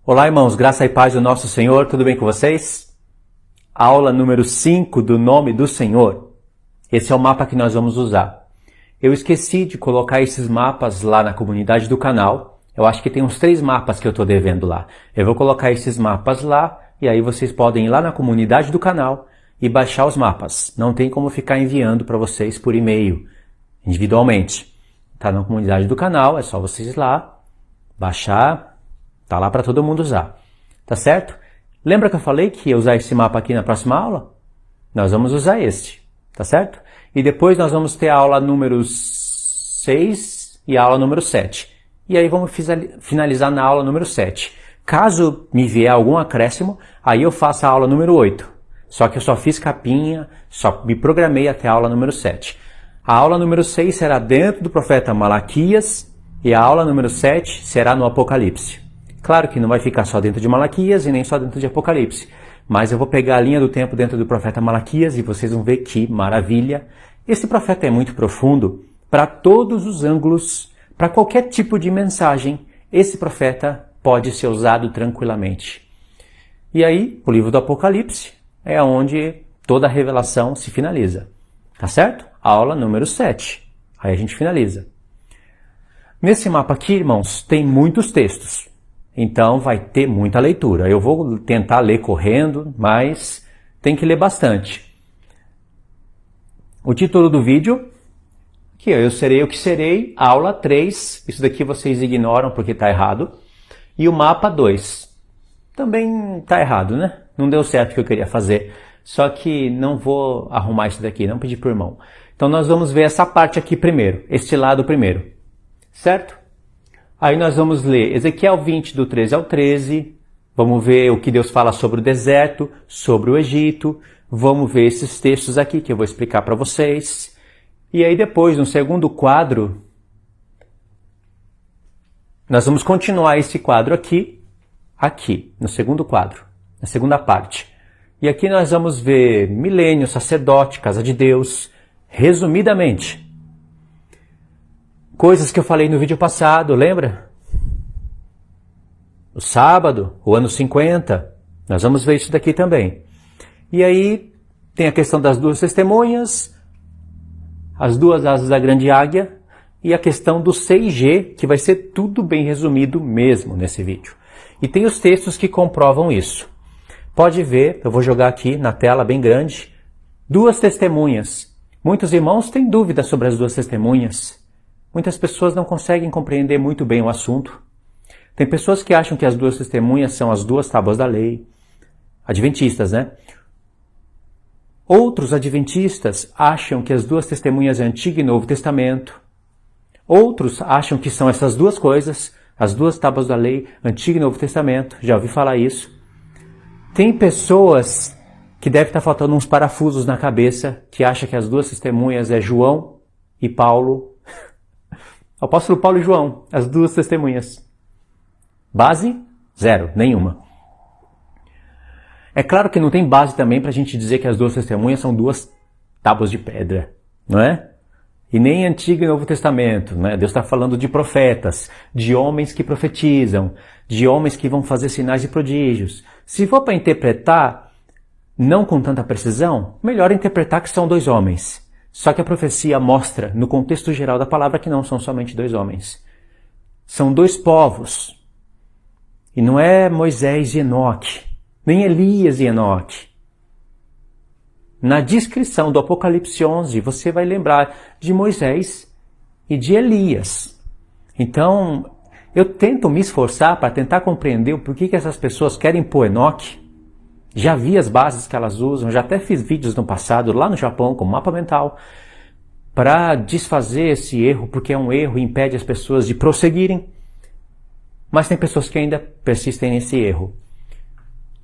Olá, irmãos, graça e paz do nosso Senhor, tudo bem com vocês? Aula número 5 do nome do Senhor. Esse é o mapa que nós vamos usar. Eu esqueci de colocar esses mapas lá na comunidade do canal. Eu acho que tem uns 3 mapas que eu estou devendo lá. Eu vou colocar esses mapas lá e aí vocês podem ir lá na comunidade do canal e baixar os mapas. Não tem como ficar enviando para vocês por e-mail, individualmente. Tá na comunidade do canal, é só vocês ir lá, baixar. Tá lá para todo mundo usar, tá certo? Lembra que eu falei que ia usar esse mapa aqui na próxima aula? Nós vamos usar este, tá certo? E depois nós vamos ter a aula número 6 e a aula número 7. E aí vamos finalizar na aula número 7. Caso me vier algum acréscimo, aí eu faço a aula número 8. Só que eu só fiz capinha, só me programei até a aula número 7. A aula número 6 será dentro do profeta Malaquias e a aula número 7 será no Apocalipse. Claro que não vai ficar só dentro de Malaquias e nem só dentro de Apocalipse, mas eu vou pegar a linha do tempo dentro do profeta Malaquias e vocês vão ver que maravilha. Esse profeta é muito profundo para todos os ângulos, para qualquer tipo de mensagem, esse profeta pode ser usado tranquilamente. E aí, o livro do Apocalipse é onde toda a revelação se finaliza, tá certo? Aula número 7, aí a gente finaliza. Nesse mapa aqui, irmãos, tem muitos textos. Então vai ter muita leitura. Eu vou tentar ler correndo, mas tem que ler bastante. O título do vídeo, que eu serei o que serei, aula 3. Isso daqui vocês ignoram porque está errado. E o mapa 2. Também está errado, né? Não deu certo o que eu queria fazer. Só que não vou arrumar isso daqui, não pedi para o irmão. Então nós vamos ver essa parte aqui primeiro, este lado primeiro. Certo? Aí nós vamos ler Ezequiel 20, do 13 ao 13, vamos ver o que Deus fala sobre o deserto, sobre o Egito, vamos ver esses textos aqui que eu vou explicar para vocês. E aí depois, no segundo quadro, nós vamos continuar esse quadro aqui, no segundo quadro, na segunda parte. E aqui nós vamos ver milênio, sacerdote, casa de Deus, resumidamente. Coisas que eu falei no vídeo passado, lembra? O sábado, o ano 50, nós vamos ver isso daqui também. E aí tem a questão das 2 testemunhas, as 2 asas da grande águia e a questão do 6G, que vai ser tudo bem resumido mesmo nesse vídeo. E tem os textos que comprovam isso. Pode ver, eu vou jogar aqui na tela bem grande, 2 testemunhas. Muitos irmãos têm dúvidas sobre as 2 testemunhas. Muitas pessoas não conseguem compreender muito bem o assunto. Tem pessoas que acham que as 2 testemunhas são as 2 tábuas da lei. Adventistas, né? Outros adventistas acham que as 2 testemunhas é Antigo e Novo Testamento. Outros acham que são essas 2 coisas, as 2 tábuas da lei, Antigo e Novo Testamento. Já ouvi falar isso. Tem pessoas que devem estar faltando uns parafusos na cabeça, que acham que as 2 testemunhas é João e Paulo. Apóstolo Paulo e João, as 2 testemunhas. Base? 0, nenhuma. É claro que não tem base também para a gente dizer que as 2 testemunhas são 2 tábuas de pedra, não é? E nem Antigo e Novo Testamento, né? Deus está falando de profetas, de homens que profetizam, de homens que vão fazer sinais e prodígios. Se for para interpretar, não com tanta precisão, melhor interpretar que são 2 homens. Só que a profecia mostra, no contexto geral da palavra, que não são somente 2 homens. São 2 povos. E não é Moisés e Enoque, nem Elias e Enoque. Na descrição do Apocalipse 11, você vai lembrar de Moisés e de Elias. Então, eu tento me esforçar para tentar compreender o porquê que essas pessoas querem pôr Enoque. Já vi as bases que elas usam, já até fiz vídeos no passado, lá no Japão, com mapa mental, para desfazer esse erro, porque é um erro e impede as pessoas de prosseguirem. Mas tem pessoas que ainda persistem nesse erro.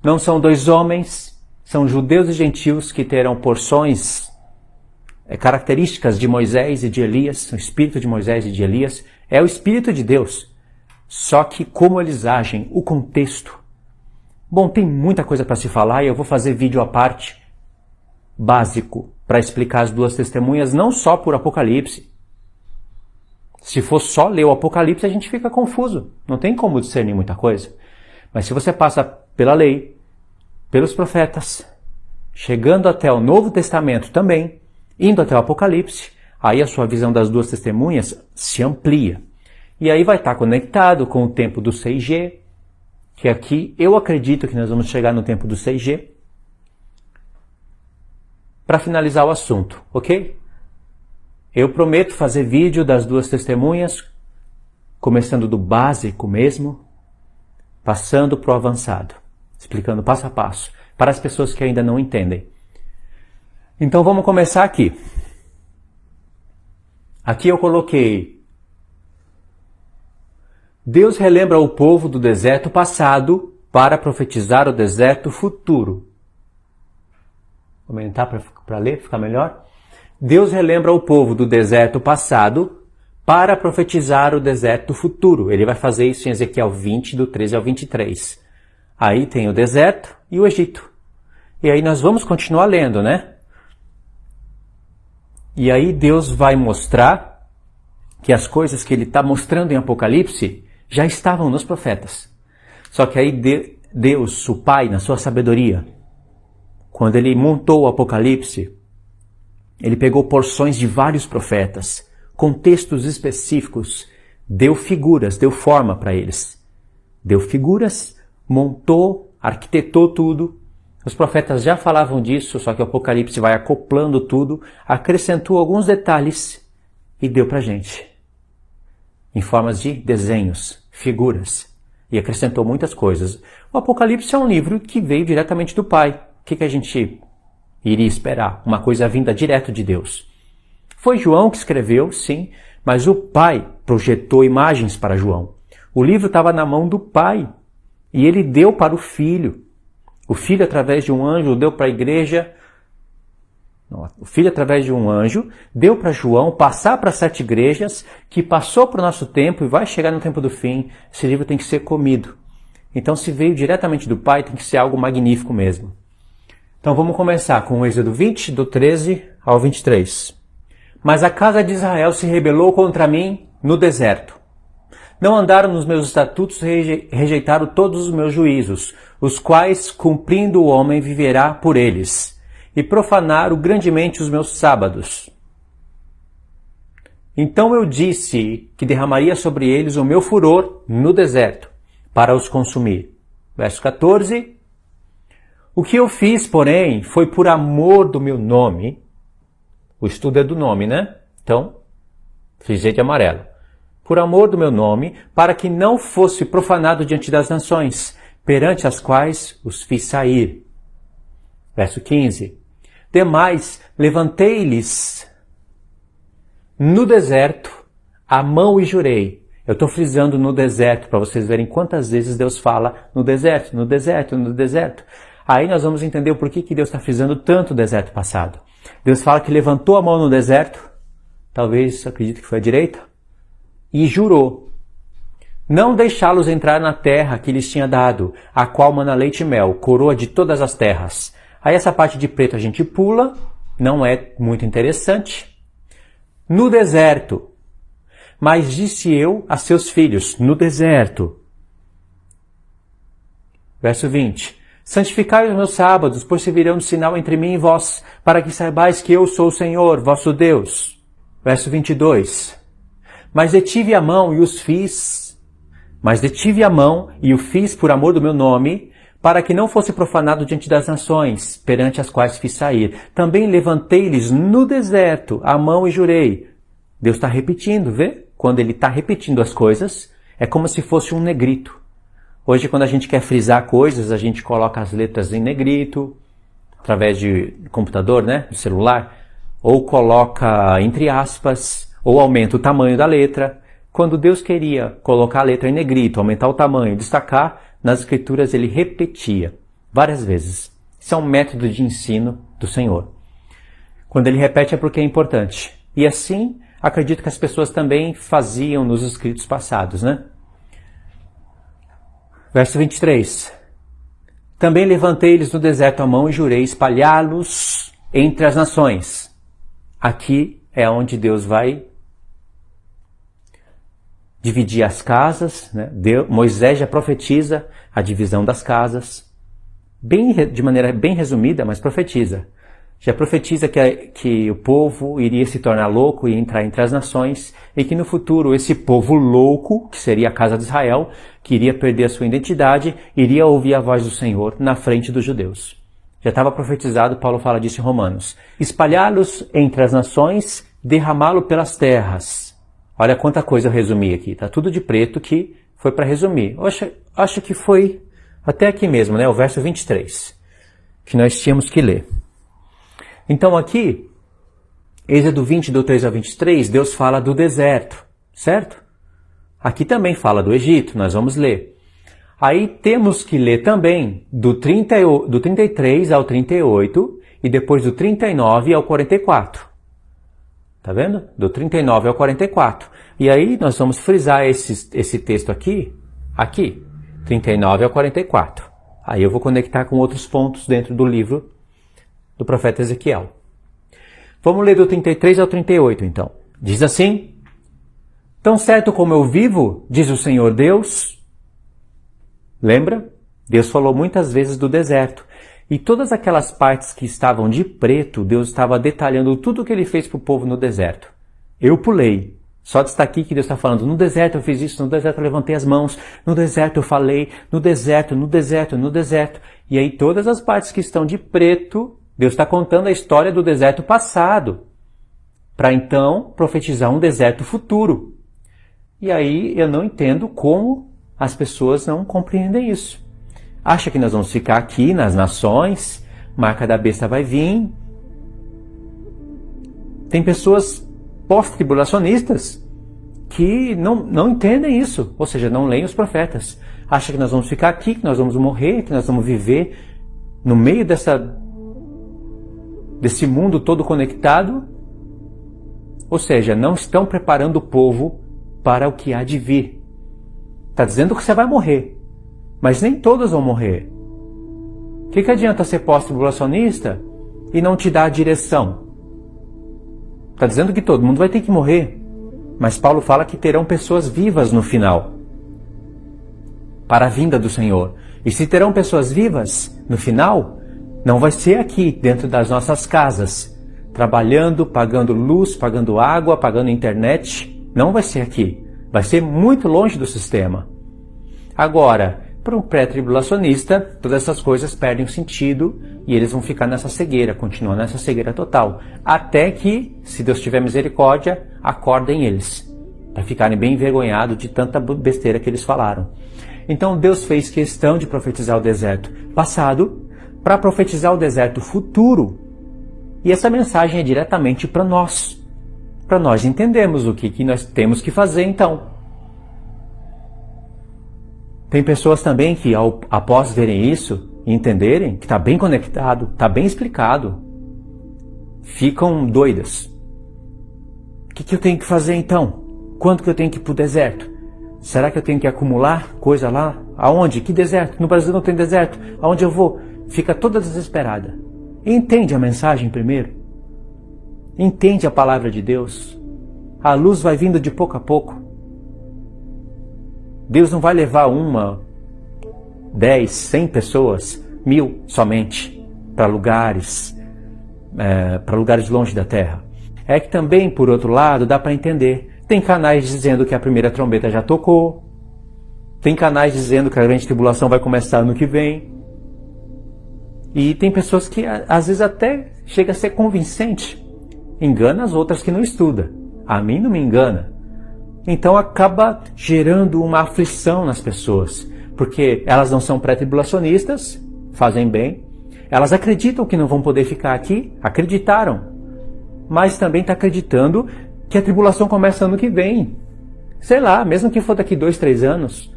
Não são 2 homens, são judeus e gentios que terão porções, características de Moisés e de Elias, o espírito de Moisés e de Elias, é o espírito de Deus. Só que como eles agem, o contexto. Bom, tem muita coisa para se falar e eu vou fazer vídeo à parte, básico, para explicar as 2 testemunhas, não só por Apocalipse. Se for só ler o Apocalipse, a gente fica confuso. Não tem como discernir muita coisa. Mas se você passa pela lei, pelos profetas, chegando até o Novo Testamento também, indo até o Apocalipse, aí a sua visão das duas testemunhas se amplia. E aí vai estar conectado com o tempo do 6G, que aqui eu acredito que nós vamos chegar no tempo do 6G, para finalizar o assunto, ok? Eu prometo fazer vídeo das duas testemunhas, começando do básico mesmo, passando para o avançado, explicando passo a passo, para as pessoas que ainda não entendem. Então vamos começar aqui. Aqui eu coloquei: Deus relembra o povo do deserto passado para profetizar o deserto futuro. Vou aumentar para ler, ficar melhor. Deus relembra o povo do deserto passado para profetizar o deserto futuro. Ele vai fazer isso em Ezequiel 20, do 13 ao 23. Aí tem o deserto e o Egito. E aí nós vamos continuar lendo, né? E aí Deus vai mostrar que as coisas que ele está mostrando em Apocalipse já estavam nos profetas. Só que aí Deus, o Pai, na sua sabedoria, quando ele montou o Apocalipse, ele pegou porções de vários profetas, com textos específicos, deu figuras, deu forma para eles. Deu figuras, montou, arquitetou tudo. Os profetas já falavam disso, só que o Apocalipse vai acoplando tudo, acrescentou alguns detalhes e deu para a gente, em formas de desenhos, figuras, e acrescentou muitas coisas. O Apocalipse é um livro que veio diretamente do Pai. O que a gente iria esperar? Uma coisa vinda direto de Deus. Foi João que escreveu, sim, mas o Pai projetou imagens para João. O livro estava na mão do Pai e ele deu para o Filho. O Filho, através de um anjo, deu para a igreja. O Filho, através de um anjo, deu para João passar para 7 igrejas, que passou para o nosso tempo e vai chegar no tempo do fim. Esse livro tem que ser comido. Então, se veio diretamente do Pai, tem que ser algo magnífico mesmo. Então vamos começar com o Êxodo 20, do 13 ao 23. Mas a casa de Israel se rebelou contra mim no deserto. Não andaram nos meus estatutos e rejeitaram todos os meus juízos, os quais, cumprindo o homem, viverá por eles, e profanaram grandemente os meus sábados. Então eu disse que derramaria sobre eles o meu furor no deserto, para os consumir. Verso 14. O que eu fiz, porém, foi por amor do meu nome. O estudo é do nome, né? Então, frisei de amarelo. Por amor do meu nome, para que não fosse profanado diante das nações, perante as quais os fiz sair. Verso 15. Demais, levantei-lhes no deserto a mão e jurei. Eu estou frisando no deserto, para vocês verem quantas vezes Deus fala no deserto, no deserto, no deserto. Aí nós vamos entender o porquê que Deus está frisando tanto o deserto passado. Deus fala que levantou a mão no deserto, talvez acredite que foi a direita, e jurou não deixá-los entrar na terra que lhes tinha dado, a qual mana leite e mel, coroa de todas as terras. Aí essa parte de preto a gente pula, não é muito interessante. No deserto, mas disse eu a seus filhos, no deserto. Verso 20. Santificai os meus sábados, pois servirão de sinal entre mim e vós, para que saibais que eu sou o Senhor, vosso Deus. Verso 22. Mas detive a mão e o fiz por amor do meu nome, para que não fosse profanado diante das nações, perante as quais fiz sair. Também levantei-lhes no deserto a mão e jurei. Deus está repetindo, vê? Quando ele está repetindo as coisas, é como se fosse um negrito. Hoje, quando a gente quer frisar coisas, a gente coloca as letras em negrito, através de computador, né, do celular, ou coloca entre aspas, ou aumenta o tamanho da letra. Quando Deus queria colocar a letra em negrito, aumentar o tamanho, destacar, nas escrituras ele repetia várias vezes. Isso é um método de ensino do Senhor. Quando ele repete é porque é importante. E assim, acredito que as pessoas também faziam nos escritos passados, né? Verso 23. Também levantei-lhes no deserto a mão e jurei espalhá-los entre as nações. Aqui é onde Deus vai dividir as casas, né? Moisés já profetiza a divisão das casas, de maneira bem resumida, mas profetiza. Já profetiza que o povo iria se tornar louco e entrar entre as nações, e que no futuro esse povo louco, que seria a casa de Israel, que iria perder a sua identidade, iria ouvir a voz do Senhor na frente dos judeus. Já estava profetizado, Paulo fala disso em Romanos. Espalhá-los entre as nações, derramá-lo pelas terras. Olha quanta coisa eu resumi aqui, tá tudo de preto que foi para resumir. Acho que foi até aqui mesmo, né? O verso 23, que nós tínhamos que ler. Então aqui, Êxodo 20, do 3 ao 23, Deus fala do deserto, certo? Aqui também fala do Egito, nós vamos ler. Aí temos que ler também do 33 ao 38 e depois do 39 ao 44. Tá vendo? Do 39 ao 44. E aí nós vamos frisar esse texto aqui, 39 ao 44. Aí eu vou conectar com outros pontos dentro do livro do profeta Ezequiel. Vamos ler do 33 ao 38, então. Diz assim: Tão certo como eu vivo, diz o Senhor Deus. Lembra? Deus falou muitas vezes do deserto. E todas aquelas partes que estavam de preto, Deus estava detalhando tudo o que ele fez para o povo no deserto. Eu pulei. Só destaquei que Deus está falando, no deserto eu fiz isso, no deserto eu levantei as mãos, no deserto eu falei, no deserto. E aí todas as partes que estão de preto, Deus está contando a história do deserto passado, para então profetizar um deserto futuro. E aí eu não entendo como as pessoas não compreendem isso. Acha que nós vamos ficar aqui nas nações, marca da besta vai vir. Tem pessoas pós-tribulacionistas que não entendem isso, ou seja, não leem os profetas. Acha que nós vamos ficar aqui, que nós vamos morrer, que nós vamos viver no meio desse mundo todo conectado, ou seja, não estão preparando o povo para o que há de vir. Está dizendo que você vai morrer, mas nem todos vão morrer. O que adianta ser pós-tribulacionista e não te dar a direção? Está dizendo que todo mundo vai ter que morrer, mas Paulo fala que terão pessoas vivas no final, para a vinda do Senhor. E se terão pessoas vivas no final, não vai ser aqui, dentro das nossas casas, trabalhando, pagando luz, pagando água, pagando internet. Não vai ser aqui. Vai ser muito longe do sistema. Agora, para um pré-tribulacionista, todas essas coisas perdem o sentido e eles vão ficar nessa cegueira, continuar nessa cegueira total. Até que, se Deus tiver misericórdia, acordem eles, para ficarem bem envergonhados de tanta besteira que eles falaram. Então Deus fez questão de profetizar o deserto passado, para profetizar o deserto futuro. E essa mensagem é diretamente para nós entendermos o que nós temos que fazer então. Tem pessoas também que, após verem isso e entenderem que está bem conectado, está bem explicado, ficam doidas. O que eu tenho que fazer então? Quando que eu tenho que ir para o deserto? Será que eu tenho que acumular coisa lá? Aonde? Que deserto? No Brasil não tem deserto. Aonde eu vou? Fica toda desesperada. Entende a mensagem primeiro. Entende a palavra de Deus. A luz vai vindo de pouco a pouco. Deus não vai levar 1, 10, 100 pessoas, 1000 somente, para lugares longe da terra. É que também, por outro lado, dá para entender. Tem canais dizendo que a primeira trombeta já tocou. Tem canais dizendo que a grande tribulação vai começar ano que vem. E tem pessoas que às vezes até chega a ser convincente. Engana as outras que não estudam. A mim não me engana. Então acaba gerando uma aflição nas pessoas. Porque elas não são pré-tribulacionistas, fazem bem. Elas acreditam que não vão poder ficar aqui, acreditaram. Mas também está acreditando que a tribulação começa ano que vem. Sei lá, mesmo que for daqui 2, 3 anos.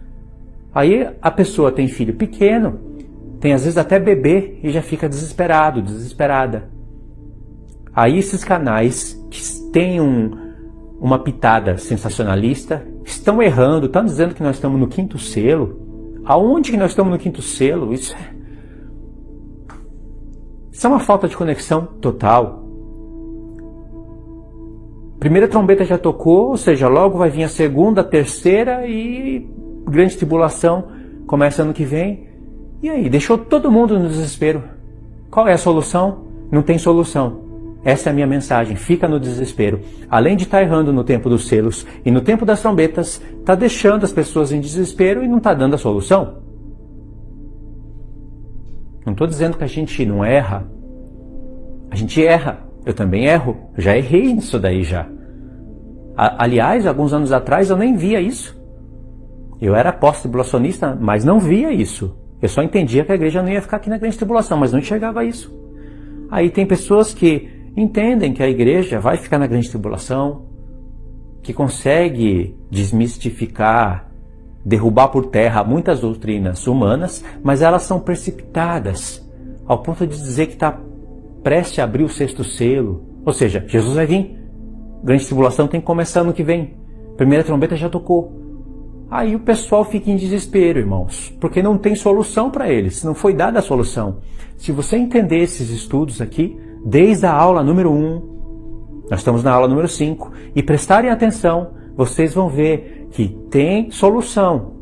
Aí a pessoa tem filho pequeno, tem às vezes até bebê e já fica desesperado, desesperada. Aí esses canais que têm uma pitada sensacionalista estão errando, estão dizendo que nós estamos no 5º selo. Aonde que nós estamos no 5º selo? Isso é uma falta de conexão total. Primeira trombeta já tocou, ou seja, logo vai vir a segunda, a terceira e grande tribulação começa ano que vem. E aí, deixou todo mundo no desespero. Qual é a solução? Não tem solução. Essa é a minha mensagem. Fica no desespero. Além de estar errando no tempo dos selos e no tempo das trombetas, está deixando as pessoas em desespero e não está dando a solução. Não estou dizendo que a gente não erra. A gente erra. Eu também erro. Eu já errei nisso daí já. Aliás, alguns anos atrás eu nem via isso. Eu era pós-tribulacionista, mas não via isso. Eu só entendia que a igreja não ia ficar aqui na grande tribulação, mas não enxergava isso. Aí tem pessoas que entendem que a igreja vai ficar na grande tribulação, que consegue desmistificar, derrubar por terra muitas doutrinas humanas, mas elas são precipitadas, ao ponto de dizer que está prestes a abrir o sexto selo. Ou seja, Jesus vai vir. Grande tribulação tem que começar ano que vem. Primeira trombeta já tocou. Aí o pessoal fica em desespero, irmãos, porque não tem solução para eles, não foi dada a solução. Se você entender esses estudos aqui, desde a aula número 1, nós estamos na aula número 5, e prestarem atenção, vocês vão ver que tem solução.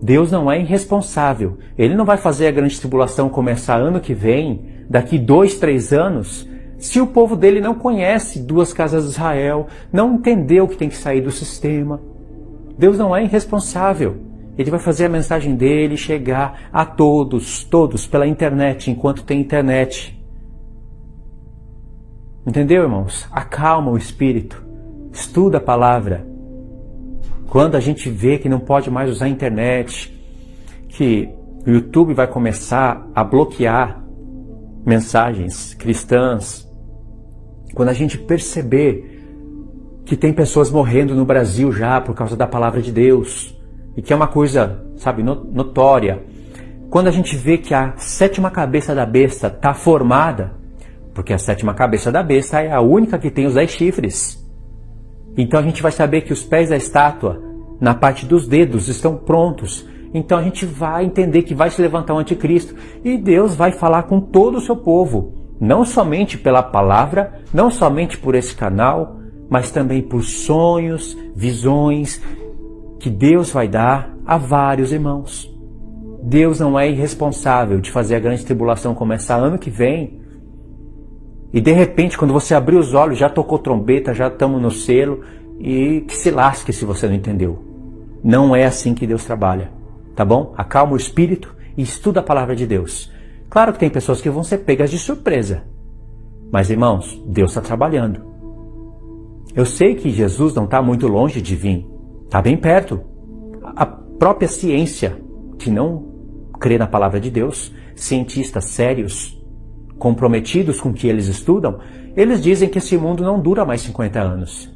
Deus não é irresponsável. Ele não vai fazer a grande tribulação começar ano que vem, daqui 2, 3 anos, se o povo dele não conhece duas casas de Israel, não entendeu que tem que sair do sistema. Deus não é irresponsável. Ele vai fazer a mensagem dele chegar a todos pela internet, enquanto tem internet. Entendeu, irmãos? Acalma o espírito. Estuda a palavra. Quando a gente vê que não pode mais usar a internet, que o YouTube vai começar a bloquear mensagens cristãs, quando a gente perceber que tem pessoas morrendo no Brasil já por causa da palavra de Deus, e que é uma coisa, sabe, notória. Quando a gente vê que a 7ª cabeça da besta está formada, porque a 7ª cabeça da besta é a única que tem os 10 chifres. Então a gente vai saber que os pés da estátua, na parte dos dedos, estão prontos. Então a gente vai entender que vai se levantar o anticristo, e Deus vai falar com todo o seu povo, não somente pela palavra, não somente por esse canal, mas também por sonhos, visões, que Deus vai dar a vários irmãos. Deus não é irresponsável de fazer a grande tribulação começar ano que vem, e de repente, quando você abrir os olhos, já tocou trombeta, já estamos no selo, e que se lasque se você não entendeu. Não é assim que Deus trabalha, tá bom? Acalma o espírito e estuda a palavra de Deus. Claro que tem pessoas que vão ser pegas de surpresa, mas irmãos, Deus está trabalhando. Eu sei que Jesus não está muito longe de vir, está bem perto. A própria ciência, que não crê na palavra de Deus, cientistas sérios, comprometidos com o que eles estudam, eles dizem que esse mundo não dura mais 50 anos.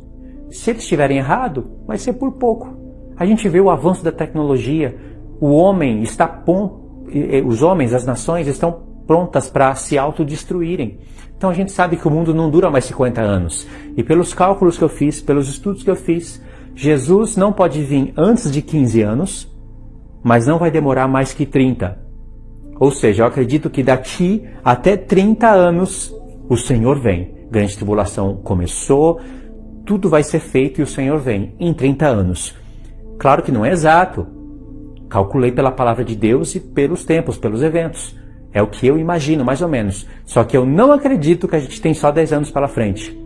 Se eles estiverem errado, vai ser por pouco. A gente vê o avanço da tecnologia, o homem está os homens, as nações estão prontas para se autodestruírem. Então a gente sabe que o mundo não dura mais 50 anos. E pelos cálculos que eu fiz, pelos estudos que eu fiz, Jesus não pode vir antes de 15 anos, mas não vai demorar mais que 30. Ou seja, eu acredito que daqui até 30 anos o Senhor vem. Grande tribulação começou, tudo vai ser feito e o Senhor vem em 30 anos. Claro que não é exato. Calculei pela palavra de Deus e pelos tempos, pelos eventos. É o que eu imagino, mais ou menos. Só que eu não acredito que a gente tem só 10 anos pela frente.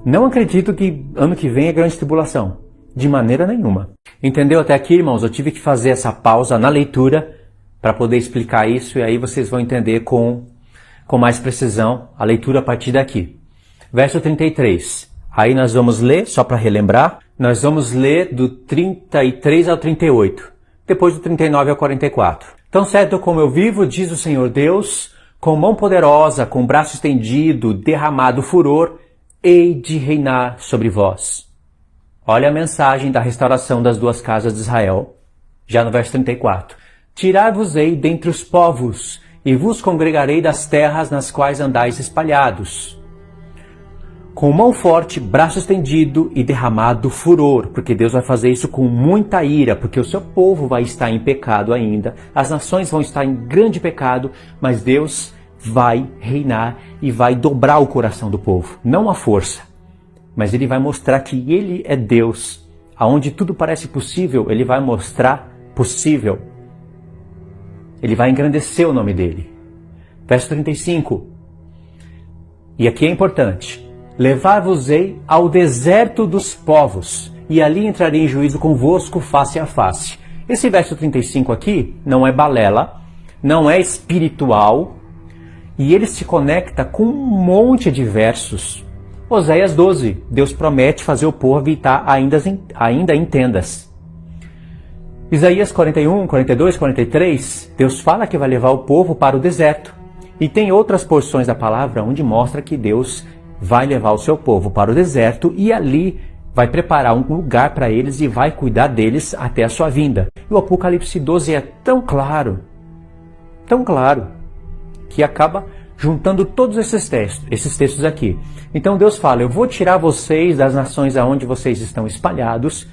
Não acredito que ano que vem é grande tribulação. De maneira nenhuma. Entendeu até aqui, irmãos? Eu tive que fazer essa pausa na leitura para poder explicar isso, e aí vocês vão entender com mais precisão a leitura a partir daqui. Verso 33. Aí nós vamos ler, só para relembrar, nós vamos ler do 33 ao 38. Depois do 39 ao 44. Tão certo como eu vivo, diz o Senhor Deus, com mão poderosa, com braço estendido, derramado furor, hei de reinar sobre vós. Olha a mensagem da restauração das duas casas de Israel, já no verso 34. Tirar-vos-ei dentre os povos, e vos congregarei das terras nas quais andais espalhados. Com mão forte, braço estendido e derramado furor, porque Deus vai fazer isso com muita ira, porque o seu povo vai estar em pecado ainda, as nações vão estar em grande pecado, mas Deus vai reinar e vai dobrar o coração do povo, não a força. mas ele vai mostrar que ele é Deus. Aonde tudo parece possível, ele vai mostrar possível. Ele vai engrandecer o nome dele. Verso 35. E aqui é importante. Levar-vos-ei ao deserto dos povos, e ali entrarei em juízo convosco face a face. Esse verso 35 aqui não é balela, não é espiritual, e ele se conecta com um monte de versos. Oséias 12, Deus promete fazer o povo habitar ainda em tendas. Isaías 41, 42, 43, Deus fala que vai levar o povo para o deserto. E tem outras porções da palavra onde mostra que Deus vai levar o seu povo para o deserto e ali vai preparar um lugar para eles e vai cuidar deles até a sua vinda. E o Apocalipse 12 é tão claro, que acaba juntando todos esses textos aqui. Então Deus fala, eu vou tirar vocês das nações aonde vocês estão espalhados,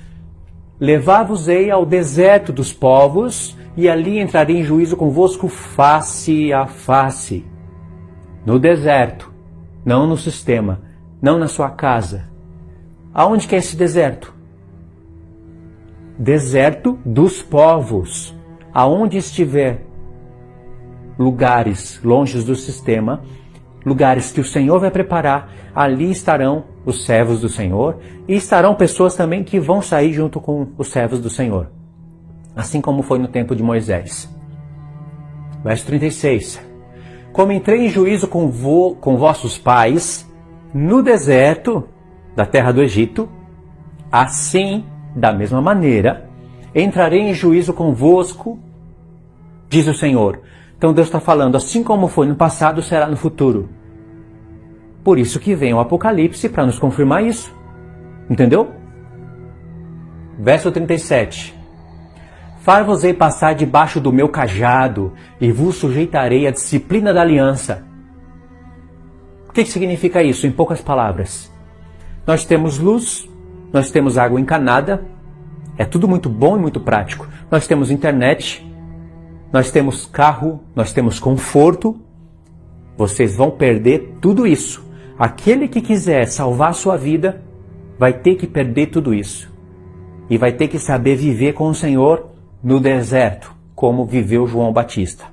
levar-vos-ei ao deserto dos povos, e ali entrarei em juízo convosco face a face. No deserto, não no sistema, não na sua casa. Aonde que é esse deserto? Deserto dos povos. Aonde estiver lugares longe do sistema, lugares que o Senhor vai preparar, ali estarão os servos do Senhor e estarão pessoas também que vão sair junto com os servos do Senhor. Assim como foi no tempo de Moisés. Verso 36. Como entrei em juízo com vossos pais no deserto da terra do Egito, assim, da mesma maneira, entrarei em juízo convosco, diz o Senhor. Então Deus está falando, assim como foi no passado, será no futuro. Por isso que vem o Apocalipse para nos confirmar isso. Entendeu? Verso 37. Far-vos-ei passar debaixo do meu cajado e vos sujeitarei à disciplina da aliança. O que significa isso, em poucas palavras? Nós temos luz, nós temos água encanada, é tudo muito bom e muito prático. Nós temos internet, nós temos carro, nós temos conforto. Vocês vão perder tudo isso. Aquele que quiser salvar a sua vida, vai ter que perder tudo isso. E vai ter que saber viver com o Senhor no deserto, como viveu João Batista.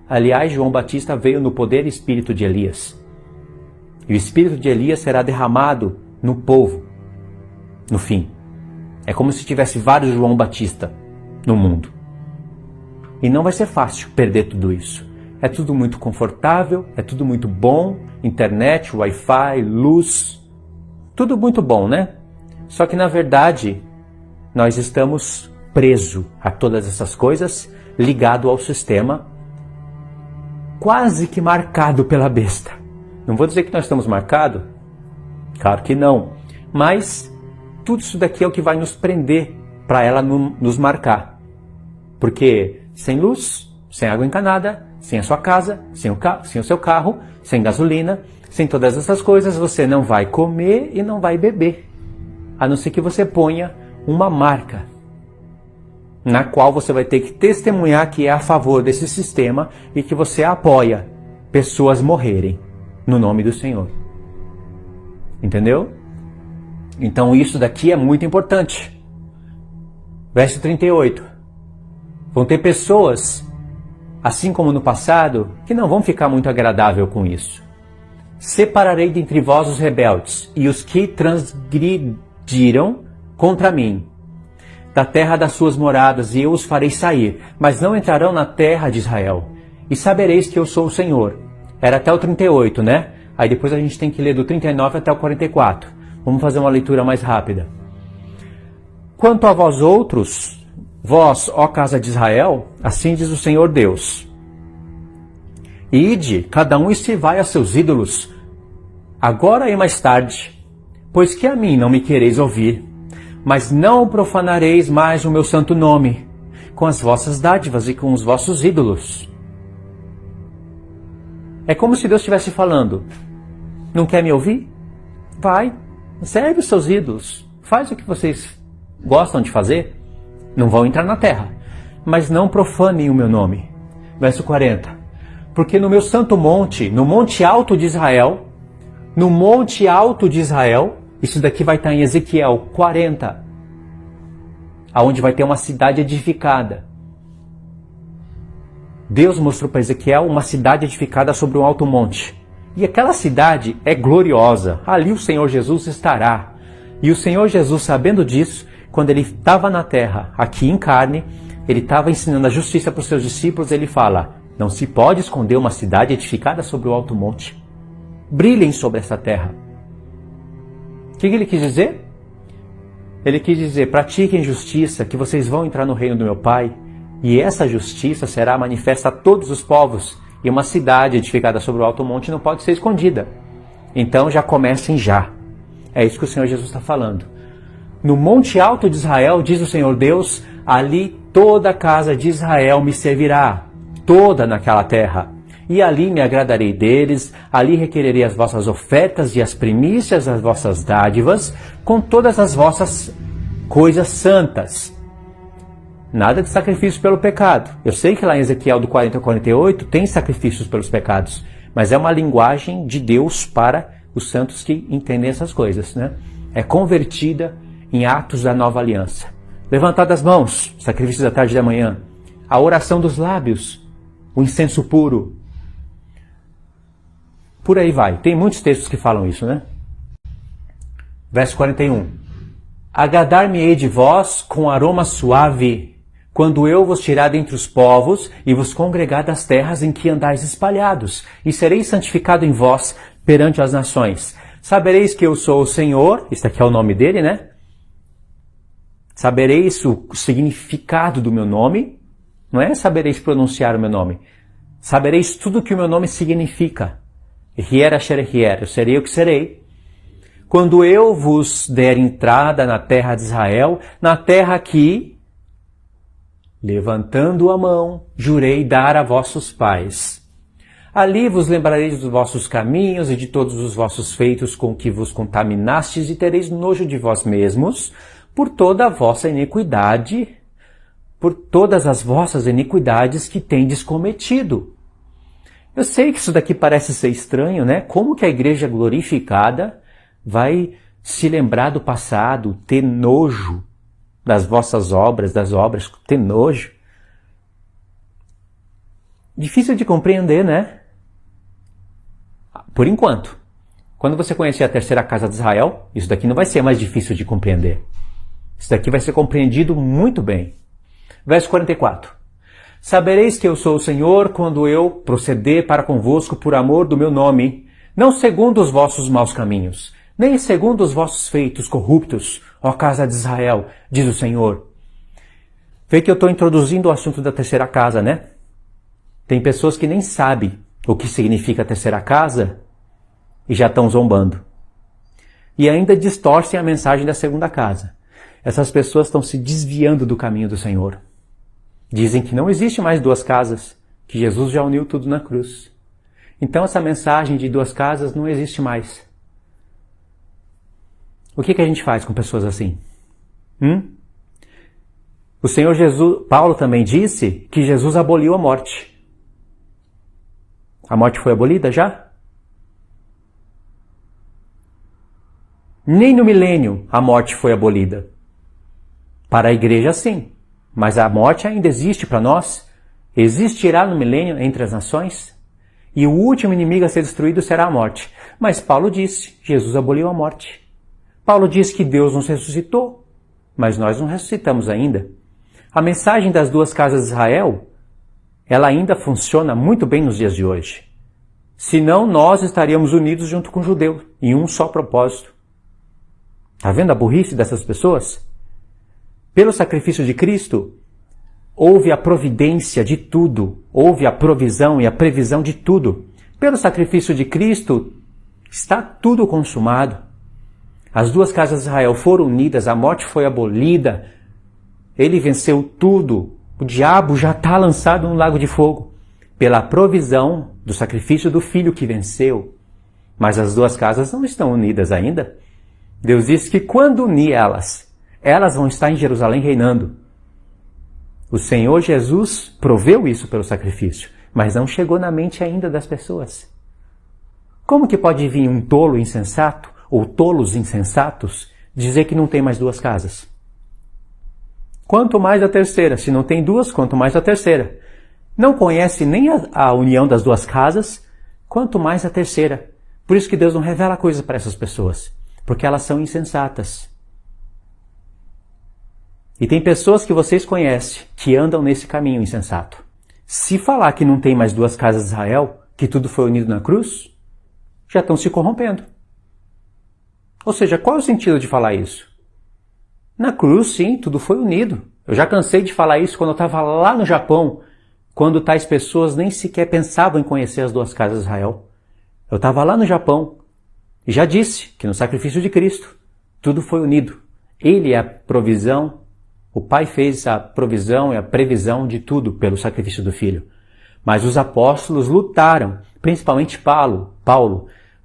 Aliás, João Batista veio no poder e espírito de Elias. E o espírito de Elias será derramado no povo, no fim. É como se tivesse vários João Batista no mundo. E não vai ser fácil perder tudo isso. É tudo muito confortável, é tudo muito bom, internet, Wi-Fi, luz, tudo muito bom, né? Só que na verdade, nós estamos presos a todas essas coisas, ligado ao sistema, quase que marcado pela besta. Não vou dizer que nós estamos marcados, claro que não, mas tudo isso daqui é o que vai nos prender para ela nos marcar. Porque sem luz, sem água encanada, sem a sua casa, sem o seu carro, sem gasolina, sem todas essas coisas, você não vai comer e não vai beber. A não ser que você ponha uma marca, na qual você vai ter que testemunhar que é a favor desse sistema e que você apoia pessoas morrerem no nome do Senhor. Entendeu? Então isso daqui é muito importante. Verso 38. Vão ter pessoas, assim como no passado, que não vão ficar muito agradável com isso. Separarei dentre vós os rebeldes e os que transgrediram contra mim, da terra das suas moradas, e eu os farei sair, mas não entrarão na terra de Israel. E sabereis que eu sou o Senhor. Era até o 38, né? Aí depois a gente tem que ler do 39 até o 44. Vamos fazer uma leitura mais rápida. Quanto a vós outros, vós, ó casa de Israel, assim diz o Senhor Deus. Ide, cada um e se vai a seus ídolos, agora e mais tarde, pois que a mim não me quereis ouvir, mas não profanareis mais o meu santo nome, com as vossas dádivas e com os vossos ídolos. É como se Deus estivesse falando, não quer me ouvir? Vai, serve os seus ídolos, faz o que vocês gostam de fazer, não vão entrar na terra, mas não profanem o meu nome. Verso 40. Porque no meu santo monte, no monte alto de Israel, Isso daqui vai estar em Ezequiel 40, aonde vai ter uma cidade edificada. Deus mostrou para Ezequiel uma cidade edificada sobre um alto monte. E aquela cidade é gloriosa. Ali o Senhor Jesus estará. E o Senhor Jesus, sabendo disso, quando ele estava na terra, aqui em carne, ele estava ensinando a justiça para os seus discípulos. Ele fala: não se pode esconder uma cidade edificada sobre o alto monte. Brilhem sobre essa terra. O que ele quis dizer? Ele quis dizer: pratiquem justiça, que vocês vão entrar no reino do meu Pai. E essa justiça será manifesta a todos os povos. E uma cidade edificada sobre o alto monte não pode ser escondida. Então já comecem já. É isso que o Senhor Jesus está falando. No monte alto de Israel, diz o Senhor Deus, ali toda a casa de Israel me servirá. Toda naquela terra. E ali me agradarei deles, ali requererei as vossas ofertas e as primícias das vossas dádivas, com todas as vossas coisas santas. Nada de sacrifício pelo pecado. Eu sei que lá em Ezequiel do 40 ao 48 tem sacrifícios pelos pecados, mas é uma linguagem de Deus para os santos que entendem essas coisas, né? É convertida em atos da nova aliança. Levantar das mãos, sacrifício da tarde e da manhã. A oração dos lábios, o incenso puro. Por aí vai. Tem muitos textos que falam isso, né? Verso 41. Agradar-me-ei de vós com aroma suave, quando eu vos tirar dentre os povos e vos congregar das terras em que andais espalhados, e serei santificado em vós perante as nações. Sabereis que eu sou o Senhor, isso aqui é o nome dele, né? Sabereis o significado do meu nome, não é sabereis pronunciar o meu nome. Sabereis tudo que o meu nome significa. Hier asher hier, eu serei o que serei. Quando eu vos der entrada na terra de Israel, na terra que, levantando a mão, jurei dar a vossos pais. Ali vos lembrareis dos vossos caminhos e de todos os vossos feitos com que vos contaminastes, e tereis nojo de vós mesmos por toda a vossa iniquidade, por todas as vossas iniquidades que tendes cometido. Eu sei que isso daqui parece ser estranho, né? Como que a igreja glorificada vai se lembrar do passado, ter nojo das vossas obras, das obras, ter nojo? Difícil de compreender, né? Por enquanto. Quando você conhecer a terceira casa de Israel, isso daqui não vai ser mais difícil de compreender. Isso daqui vai ser compreendido muito bem. Verso 44. Sabereis que eu sou o Senhor quando eu proceder para convosco por amor do meu nome, não segundo os vossos maus caminhos, nem segundo os vossos feitos corruptos, ó casa de Israel, diz o Senhor. Vê que eu estou introduzindo o assunto da terceira casa, né? Tem pessoas que nem sabem o que significa a terceira casa e já estão zombando. E ainda distorcem a mensagem da segunda casa. Essas pessoas estão se desviando do caminho do Senhor. Dizem que não existe mais duas casas, que Jesus já uniu tudo na cruz. Então essa mensagem de duas casas não existe mais. O que a gente faz com pessoas assim? O Senhor Jesus, Paulo também disse que Jesus aboliu a morte. A morte foi abolida já? Nem no milênio a morte foi abolida. Para a igreja, sim. Mas a morte ainda existe para nós. Existirá no milênio entre as nações. E o último inimigo a ser destruído será a morte. Mas Paulo disse, Jesus aboliu a morte. Paulo diz que Deus nos ressuscitou. Mas nós não ressuscitamos ainda. A mensagem das duas casas de Israel, ela ainda funciona muito bem nos dias de hoje. Senão nós estaríamos unidos junto com o judeu, em um só propósito. Está vendo a burrice dessas pessoas? Pelo sacrifício de Cristo, houve a providência de tudo, houve a provisão e a previsão de tudo. Pelo sacrifício de Cristo, está tudo consumado. As duas casas de Israel foram unidas, a morte foi abolida, ele venceu tudo, o diabo já está lançado no lago de fogo, pela provisão do sacrifício do Filho que venceu. Mas as duas casas não estão unidas ainda. Deus disse que quando unir elas vão estar em Jerusalém reinando. O Senhor Jesus proveu isso pelo sacrifício, mas não chegou na mente ainda das pessoas. Como que pode vir um tolo insensato, ou tolos insensatos, dizer que não tem mais duas casas. Quanto mais a terceira. Se não tem duas, quanto mais a terceira. Não conhece nem a união das duas casas, quanto mais a terceira. Por isso que Deus não revela coisas para essas pessoas, porque elas são insensatas. E tem pessoas que vocês conhecem que andam nesse caminho insensato. Se falar que não tem mais duas casas de Israel, que tudo foi unido na cruz, já estão se corrompendo. Ou seja, qual é o sentido de falar isso? Na cruz, sim, tudo foi unido. Eu já cansei de falar isso quando eu estava lá no Japão, quando tais pessoas nem sequer pensavam em conhecer as duas casas de Israel. Eu estava lá no Japão e já disse que no sacrifício de Cristo, tudo foi unido. Ele é a provisão. O Pai fez a provisão e a previsão de tudo pelo sacrifício do Filho. Mas os apóstolos lutaram, principalmente Paulo,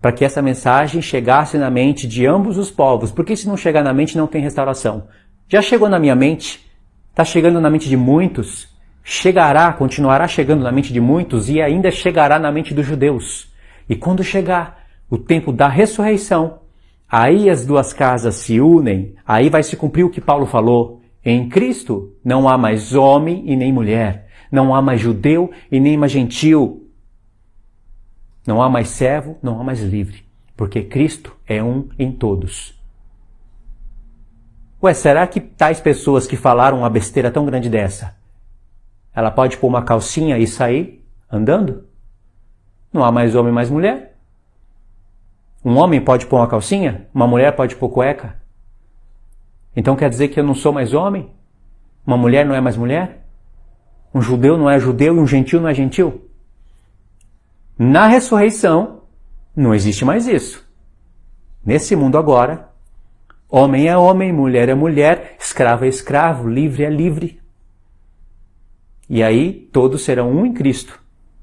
para que essa mensagem chegasse na mente de ambos os povos, porque se não chegar na mente não tem restauração. Já chegou na minha mente, está chegando na mente de muitos, continuará chegando na mente de muitos e ainda chegará na mente dos judeus. E quando chegar o tempo da ressurreição, aí as duas casas se unem, aí vai se cumprir o que Paulo falou. Em Cristo não há mais homem e nem mulher, não há mais judeu e nem mais gentil, não há mais servo, não há mais livre, porque Cristo é um em todos. Ué, será que tais pessoas que falaram uma besteira tão grande dessa, ela pode pôr uma calcinha e sair andando? Não há mais homem e mais mulher? Um homem pode pôr uma calcinha? Uma mulher pode pôr cueca? Então quer dizer que eu não sou mais homem? Uma mulher não é mais mulher? Um judeu não é judeu e um gentil não é gentil? Na ressurreição, não existe mais isso. Nesse mundo agora, homem é homem, mulher é mulher, escravo é escravo, livre é livre. E aí todos serão um em Cristo.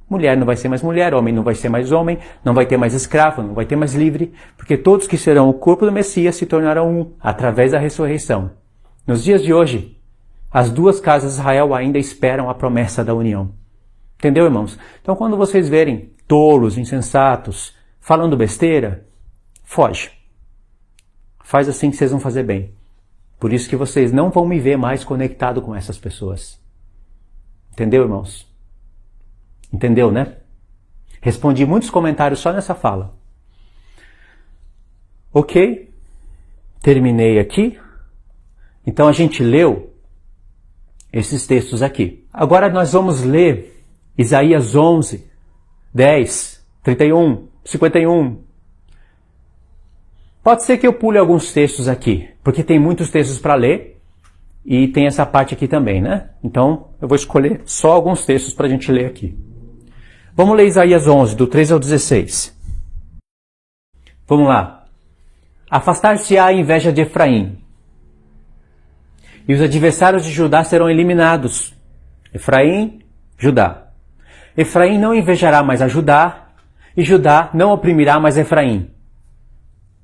Mulher não vai ser mais mulher, homem não vai ser mais homem, não vai ter mais escravo, não vai ter mais livre, porque todos que serão o corpo do Messias se tornarão um, através da ressurreição. Nos dias de hoje, as duas casas de Israel ainda esperam a promessa da união. Entendeu, irmãos? Então quando vocês verem tolos, insensatos, falando besteira, foge. Faz assim que vocês vão fazer bem. Por isso que vocês não vão me ver mais conectado com essas pessoas. Entendeu, irmãos? Entendeu, né? Respondi muitos comentários só nessa fala. Ok? Terminei aqui. Então a gente leu esses textos aqui. Agora nós vamos ler Isaías 11, 10, 31, 51. Pode ser que eu pule alguns textos aqui, porque tem muitos textos para ler e tem essa parte aqui também, né? Então eu vou escolher só alguns textos para a gente ler aqui. Vamos ler Isaías 11, do 13 ao 16. Vamos lá. Afastar-se-á a inveja de Efraim, e os adversários de Judá serão eliminados. Efraim, Judá. Efraim não invejará mais a Judá, e Judá não oprimirá mais Efraim.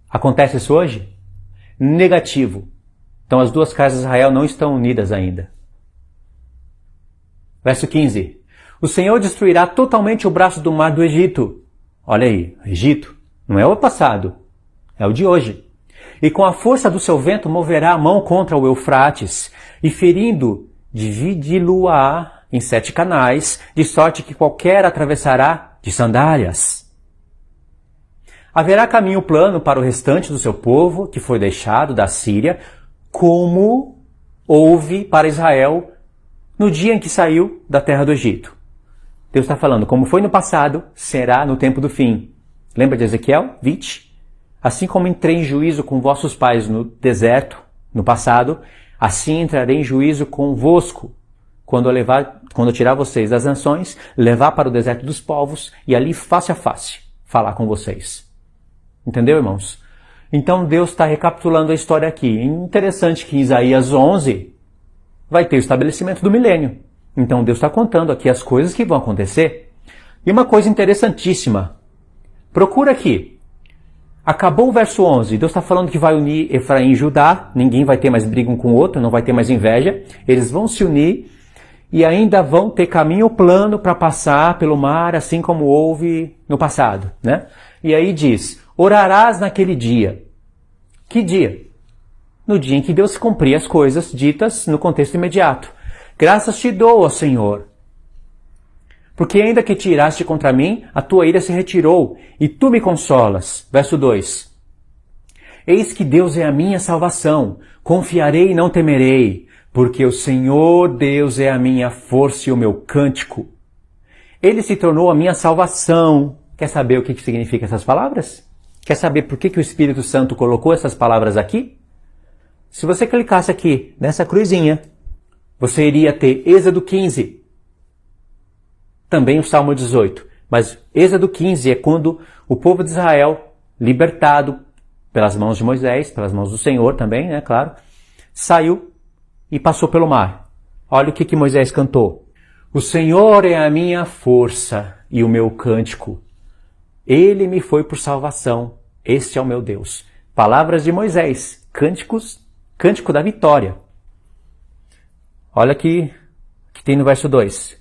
Acontece isso hoje? Negativo. Então as duas casas de Israel não estão unidas ainda. Verso 15. O Senhor destruirá totalmente o braço do mar do Egito. Olha aí, Egito não é o passado, é o de hoje. E com a força do seu vento moverá a mão contra o Eufrates, e ferindo, dividi-lo-á em 7 canais, de sorte que qualquer atravessará de sandálias. Haverá caminho plano para o restante do seu povo, que foi deixado da Síria, como houve para Israel no dia em que saiu da terra do Egito. Deus está falando, como foi no passado, será no tempo do fim. Lembra de Ezequiel 20? Assim como entrei em juízo com vossos pais no deserto, no passado, assim entrarei em juízo convosco, quando eu tirar vocês das nações, levar para o deserto dos povos, e ali face a face, falar com vocês. Entendeu, irmãos? Então Deus está recapitulando a história aqui. Interessante que em Isaías 11 vai ter o estabelecimento do milênio. Então Deus está contando aqui as coisas que vão acontecer. E uma coisa interessantíssima. Procura aqui. Acabou o verso 11. Deus está falando que vai unir Efraim e Judá. Ninguém vai ter mais briga um com o outro. Não vai ter mais inveja. Eles vão se unir. E ainda vão ter caminho plano para passar pelo mar, assim como houve no passado, né? E aí diz, orarás naquele dia. Que dia? No dia em que Deus cumpria as coisas ditas no contexto imediato. Graças te dou, ó Senhor, porque ainda que te iraste contra mim, a tua ira se retirou, e tu me consolas. Verso 2. Eis que Deus é a minha salvação, confiarei e não temerei, porque o Senhor Deus é a minha força e o meu cântico. Ele se tornou a minha salvação. Quer saber o que significam essas palavras? Quer saber por que o Espírito Santo colocou essas palavras aqui? Se você clicasse aqui nessa cruzinha, você iria ter Êxodo 15, também o Salmo 18. Mas Êxodo 15 é quando o povo de Israel, libertado pelas mãos de Moisés, pelas mãos do Senhor também, né, claro, saiu e passou pelo mar. Olha o que Moisés cantou. O Senhor é a minha força e o meu cântico. Ele me foi por salvação. Este é o meu Deus. Palavras de Moisés. Cântico da vitória. Olha aqui que tem no verso 2.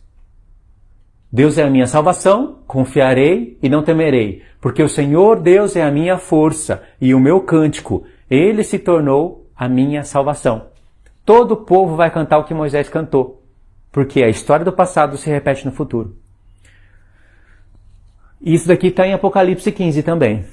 Deus é a minha salvação, confiarei e não temerei, porque o Senhor Deus é a minha força e o meu cântico. Ele se tornou a minha salvação. Todo o povo vai cantar o que Moisés cantou, porque a história do passado se repete no futuro. Isso daqui está em Apocalipse 15 também.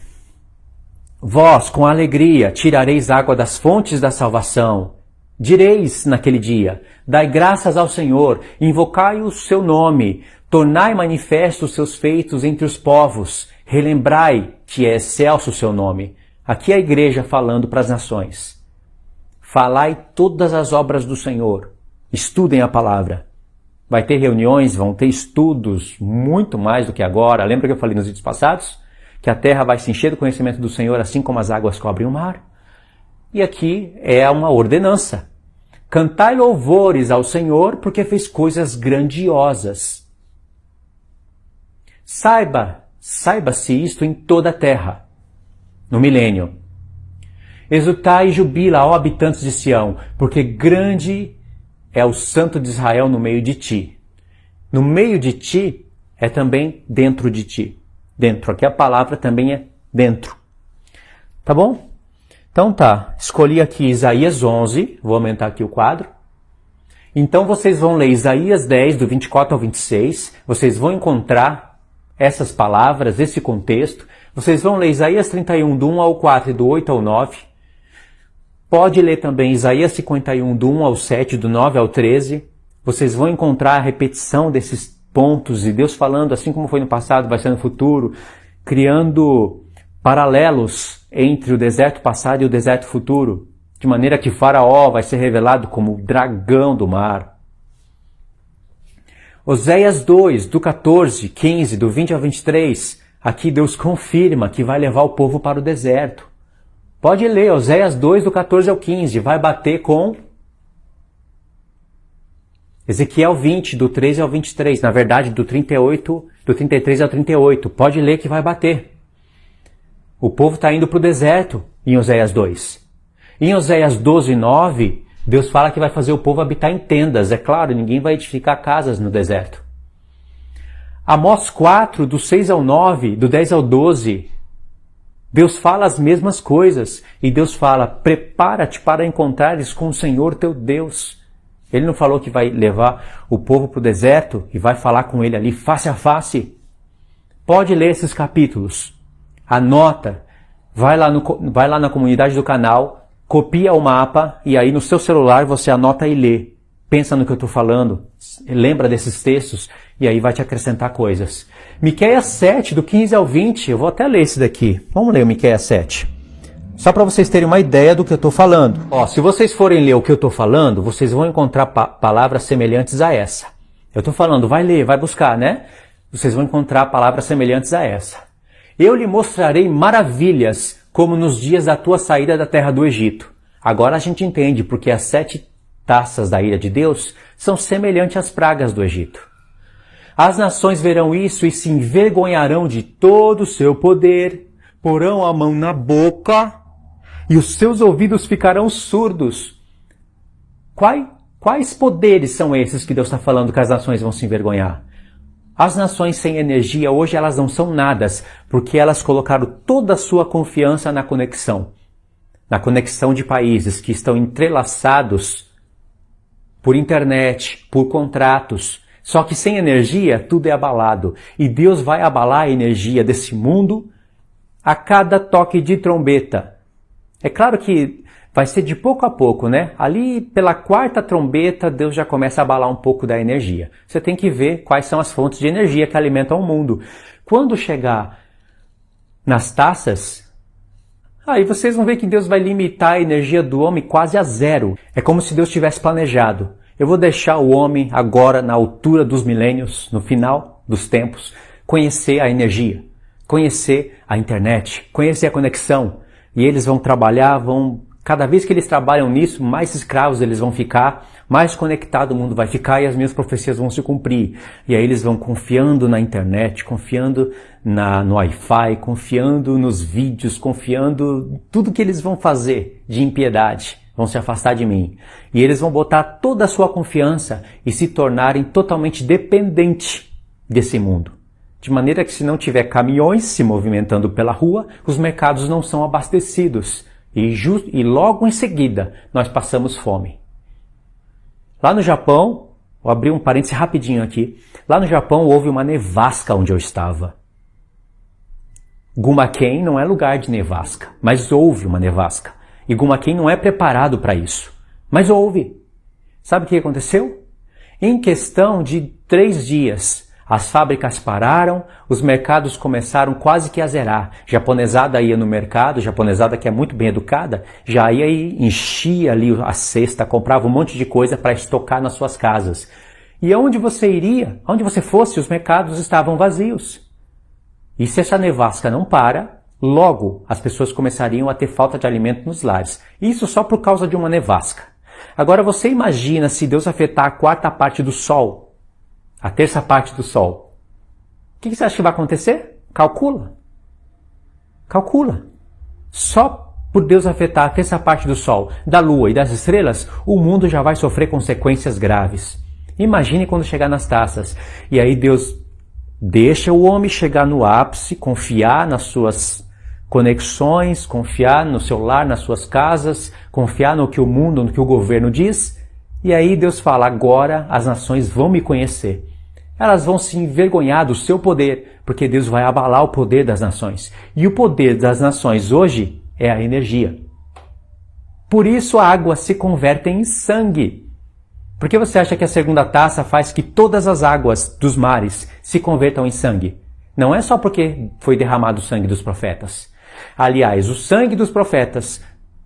Vós, com alegria, tirareis água das fontes da salvação. Direis naquele dia, dai graças ao Senhor, invocai o seu nome, tornai manifestos os seus feitos entre os povos, relembrai que é excelso o seu nome. Aqui é a igreja falando para as nações. Falai todas as obras do Senhor, estudem a palavra. Vai ter reuniões, vão ter estudos, muito mais do que agora. Lembra que eu falei nos vídeos passados? Que a terra vai se encher do conhecimento do Senhor, assim como as águas cobrem o mar. E aqui é uma ordenança. Cantai louvores ao Senhor, porque fez coisas grandiosas. Saiba-se isto em toda a terra, no milênio. Exultai e jubila, ó habitantes de Sião, porque grande é o Santo de Israel no meio de ti. No meio de ti é também dentro de ti. Dentro, aqui a palavra também é dentro. Tá bom? Então tá, escolhi aqui Isaías 11, vou aumentar aqui o quadro. Então vocês vão ler Isaías 10, do 24 ao 26, vocês vão encontrar essas palavras, esse contexto. Vocês vão ler Isaías 31, do 1 ao 4 e do 8 ao 9. Pode ler também Isaías 51, do 1 ao 7, do 9 ao 13. Vocês vão encontrar a repetição desses pontos e Deus falando, assim como foi no passado, vai ser no futuro, criando paralelos entre o deserto passado e o deserto futuro, de maneira que Faraó vai ser revelado como o dragão do mar. Oséias 2, do 14, 15, do 20 ao 23, aqui Deus confirma que vai levar o povo para o deserto. Pode ler Oséias 2, do 14 ao 15, vai bater com Ezequiel 20, do 13 ao 23, na verdade do 33 ao 38, pode ler que vai bater. O povo está indo para o deserto em Oséias 2. Em Oséias 12, 9, Deus fala que vai fazer o povo habitar em tendas. É claro, ninguém vai edificar casas no deserto. Amós 4, do 6 ao 9, do 10 ao 12, Deus fala as mesmas coisas. E Deus fala, prepara-te para encontrares com o Senhor teu Deus. Ele não falou que vai levar o povo para o deserto e vai falar com ele ali face a face. Pode ler esses capítulos. Anota. Vai lá na comunidade do canal, copia o mapa e aí no seu celular você anota e lê. Pensa no que eu estou falando, lembra desses textos e aí vai te acrescentar coisas. Miqueias 7, do 15 ao 20, eu vou até ler esse daqui. Vamos ler o Miqueias 7. Só para vocês terem uma ideia do que eu estou falando. Se vocês forem ler o que eu estou falando, vocês vão encontrar palavras semelhantes a essa. Eu estou falando, vai ler, vai buscar, né? Vocês vão encontrar palavras semelhantes a essa. Eu lhe mostrarei maravilhas, como nos dias da tua saída da terra do Egito. Agora a gente entende porque as 7 taças da ira de Deus são semelhantes às pragas do Egito. As nações verão isso e se envergonharão de todo o seu poder, porão a mão na boca e os seus ouvidos ficarão surdos. Quais poderes são esses que Deus está falando que as nações vão se envergonhar? As nações sem energia hoje elas não são nadas, porque elas colocaram toda a sua confiança na conexão. na conexão de países que estão entrelaçados por internet, por contratos. Só que sem energia, tudo é abalado. E Deus vai abalar a energia desse mundo a cada toque de trombeta. É claro que vai ser de pouco a pouco, né? Ali pela quarta trombeta, Deus já começa a abalar um pouco da energia. Você tem que ver quais são as fontes de energia que alimentam o mundo. Quando chegar nas taças, aí vocês vão ver que Deus vai limitar a energia do homem quase a zero. É como se Deus tivesse planejado. Eu vou deixar o homem agora, na altura dos milênios, no final dos tempos, conhecer a energia, conhecer a internet, conhecer a conexão. E eles vão trabalhar, cada vez que eles trabalham nisso, mais escravos eles vão ficar, mais conectado o mundo vai ficar e as minhas profecias vão se cumprir. E aí eles vão confiando na internet, confiando no Wi-Fi, confiando nos vídeos, confiando tudo que eles vão fazer de impiedade. Vão se afastar de mim. E eles vão botar toda a sua confiança e se tornarem totalmente dependentes desse mundo. De maneira que se não tiver caminhões se movimentando pela rua, os mercados não são abastecidos. E logo em seguida, nós passamos fome. Lá no Japão, vou abrir um parêntese rapidinho aqui. Lá no Japão houve uma nevasca onde eu estava. Gumaken não é lugar de nevasca, mas houve uma nevasca. E Gumaken não é preparado para isso. Mas houve. Sabe o que aconteceu? Em questão de 3 dias, as fábricas pararam, os mercados começaram quase que a zerar. Japonesada ia no mercado, japonesada que é muito bem educada, já ia e enchia ali a cesta, comprava um monte de coisa para estocar nas suas casas. E aonde você iria, aonde você fosse, os mercados estavam vazios. E se essa nevasca não para, logo as pessoas começariam a ter falta de alimento nos lares. Isso só por causa de uma nevasca. Agora você imagina se Deus afetar a quarta parte do sol, a terça parte do sol. O que você acha que vai acontecer? Calcula. Calcula. Só por Deus afetar a terça parte do sol, da lua e das estrelas, o mundo já vai sofrer consequências graves. Imagine quando chegar nas taças. E aí Deus deixa o homem chegar no ápice, confiar nas suas conexões, confiar no seu lar, nas suas casas, confiar no que o mundo, no que o governo diz. E aí Deus fala, agora as nações vão me conhecer. Elas vão se envergonhar do seu poder, porque Deus vai abalar o poder das nações. E o poder das nações hoje é a energia. Por isso a água se converte em sangue. Por que você acha que a segunda taça faz que todas as águas dos mares se convertam em sangue? Não é só porque foi derramado o sangue dos profetas. Aliás, o sangue dos profetas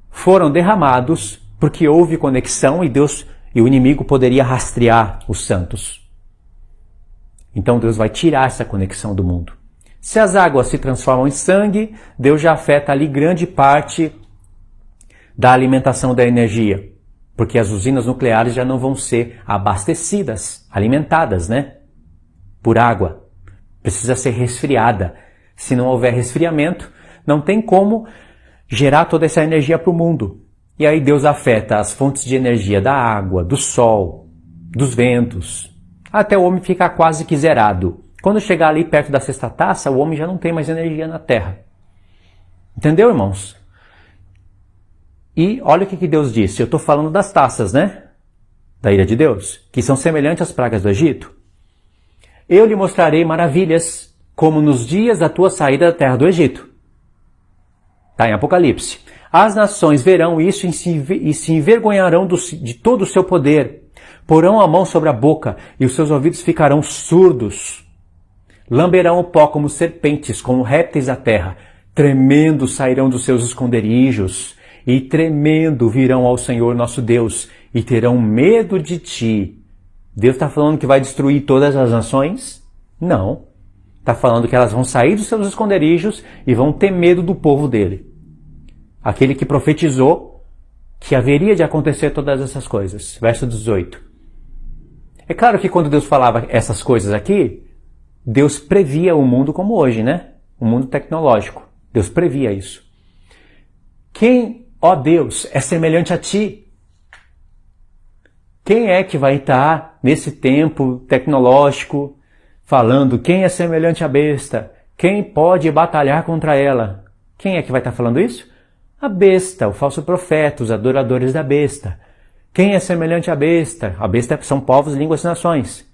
foram derramados porque houve conexão e o inimigo poderia rastrear os santos. Então Deus vai tirar essa conexão do mundo. Se as águas se transformam em sangue, Deus já afeta ali grande parte da alimentação da energia. Porque as usinas nucleares já não vão ser abastecidas, alimentadas, né? Por água. Precisa ser resfriada. Se não houver resfriamento, não tem como gerar toda essa energia para o mundo. E aí Deus afeta as fontes de energia da água, do sol, dos ventos, até o homem ficar quase que zerado. Quando chegar ali perto da sexta taça, o homem já não tem mais energia na terra. Entendeu, irmãos? E olha o que Deus disse. Eu estou falando das taças, né? Da ira de Deus, que são semelhantes às pragas do Egito. Eu lhe mostrarei maravilhas, como nos dias da tua saída da terra do Egito. Está em Apocalipse. As nações verão isso e se envergonharão de todo o seu poder. Porão a mão sobre a boca e os seus ouvidos ficarão surdos. Lamberão o pó como serpentes, como répteis da terra. Tremendo sairão dos seus esconderijos e tremendo virão ao Senhor nosso Deus e terão medo de ti. Deus está falando que vai destruir todas as nações? Não. Está falando que elas vão sair dos seus esconderijos e vão ter medo do povo dele. Aquele que profetizou que haveria de acontecer todas essas coisas. Verso 18. É claro que quando Deus falava essas coisas aqui, Deus previa o mundo como hoje, né? O mundo tecnológico. Deus previa isso. Quem, ó Deus, é semelhante a ti? Quem é que vai estar nesse tempo tecnológico falando quem é semelhante à besta? Quem pode batalhar contra ela? Quem é que vai estar falando isso? A besta, o falso profeta, os adoradores da besta. Quem é semelhante à besta? A besta são povos, línguas e nações.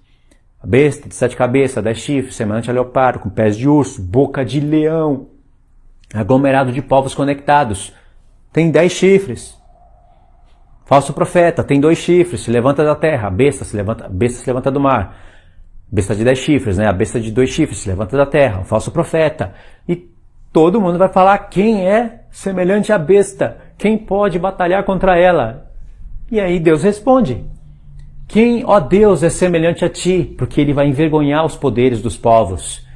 A besta de 7 cabeças, 10 chifres, semelhante a leopardo, com pés de urso, boca de leão. Aglomerado de povos conectados. Tem 10 chifres. Falso profeta, tem 2 chifres, se levanta da terra. A besta se levanta do mar. Besta de 10 chifres, né? A besta de 2 chifres se levanta da terra. O falso profeta. E todo mundo vai falar quem é semelhante à besta. Quem pode batalhar contra ela? E aí Deus responde. Quem, ó Deus, é semelhante a ti? Porque ele vai envergonhar os poderes dos povos.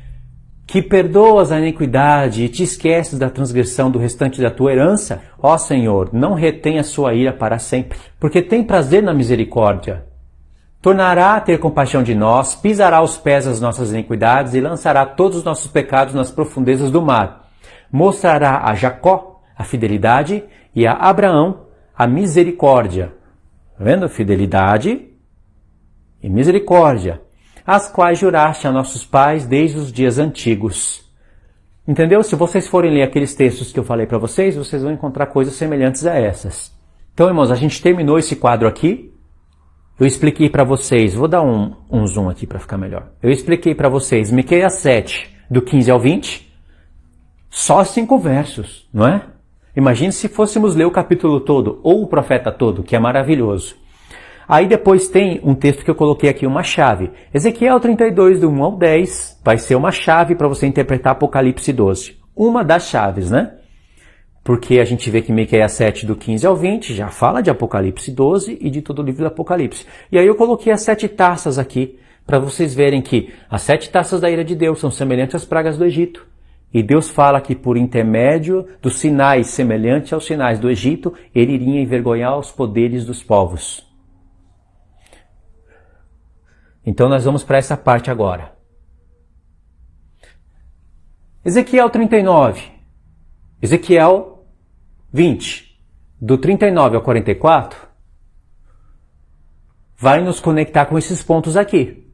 Que perdoas a iniquidade e te esqueces da transgressão do restante da tua herança? Ó Senhor, não retém a sua ira para sempre, porque tem prazer na misericórdia. Tornará a ter compaixão de nós, pisará aos pés as nossas iniquidades e lançará todos os nossos pecados nas profundezas do mar. Mostrará a Jacó a fidelidade e a Abraão a misericórdia. Tá vendo? Fidelidade e misericórdia, as quais juraste a nossos pais desde os dias antigos. Entendeu? Se vocês forem ler aqueles textos que eu falei para vocês, vocês vão encontrar coisas semelhantes a essas. Então, irmãos, a gente terminou esse quadro aqui. Eu expliquei para vocês, vou dar um zoom aqui para ficar melhor. Eu expliquei para vocês Miqueias 7, do 15 ao 20, só 5 versos, não é? Imagine se fôssemos ler o capítulo todo, ou o profeta todo, que é maravilhoso. Aí depois tem um texto que eu coloquei aqui, uma chave. Ezequiel 32, do 1 ao 10, vai ser uma chave para você interpretar Apocalipse 12. Uma das chaves, né? Porque a gente vê que Miqueias 7, do 15 ao 20, já fala de Apocalipse 12 e de todo o livro do Apocalipse. E aí eu coloquei as 7 taças aqui, para vocês verem que as 7 taças da ira de Deus são semelhantes às pragas do Egito. E Deus fala que por intermédio dos sinais semelhantes aos sinais do Egito, ele iria envergonhar os poderes dos povos. Então nós vamos para essa parte agora. Ezequiel 39, Ezequiel 20, do 39 ao 44, vai nos conectar com esses pontos aqui.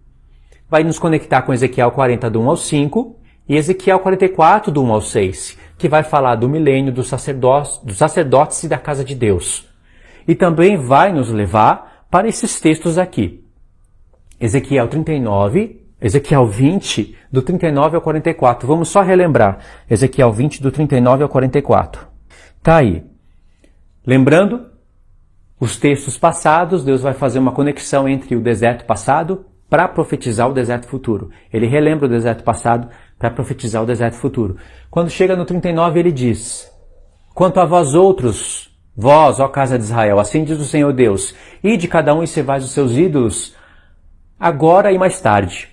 Vai nos conectar com Ezequiel 40, do 1 ao 5, e Ezequiel 44, do 1 ao 6, que vai falar do milênio dos sacerdotes e da casa de Deus. E também vai nos levar para esses textos aqui. Ezequiel 39, Ezequiel 20, do 39 ao 44. Vamos só relembrar. Ezequiel 20, do 39 ao 44. Tá aí. Lembrando, os textos passados, Deus vai fazer uma conexão entre o deserto passado para profetizar o deserto futuro. Ele relembra o deserto passado para profetizar o deserto futuro. Quando chega no 39, ele diz: quanto a vós outros, vós, ó casa de Israel, assim diz o Senhor Deus, ide cada um e servais os seus ídolos, agora e mais tarde.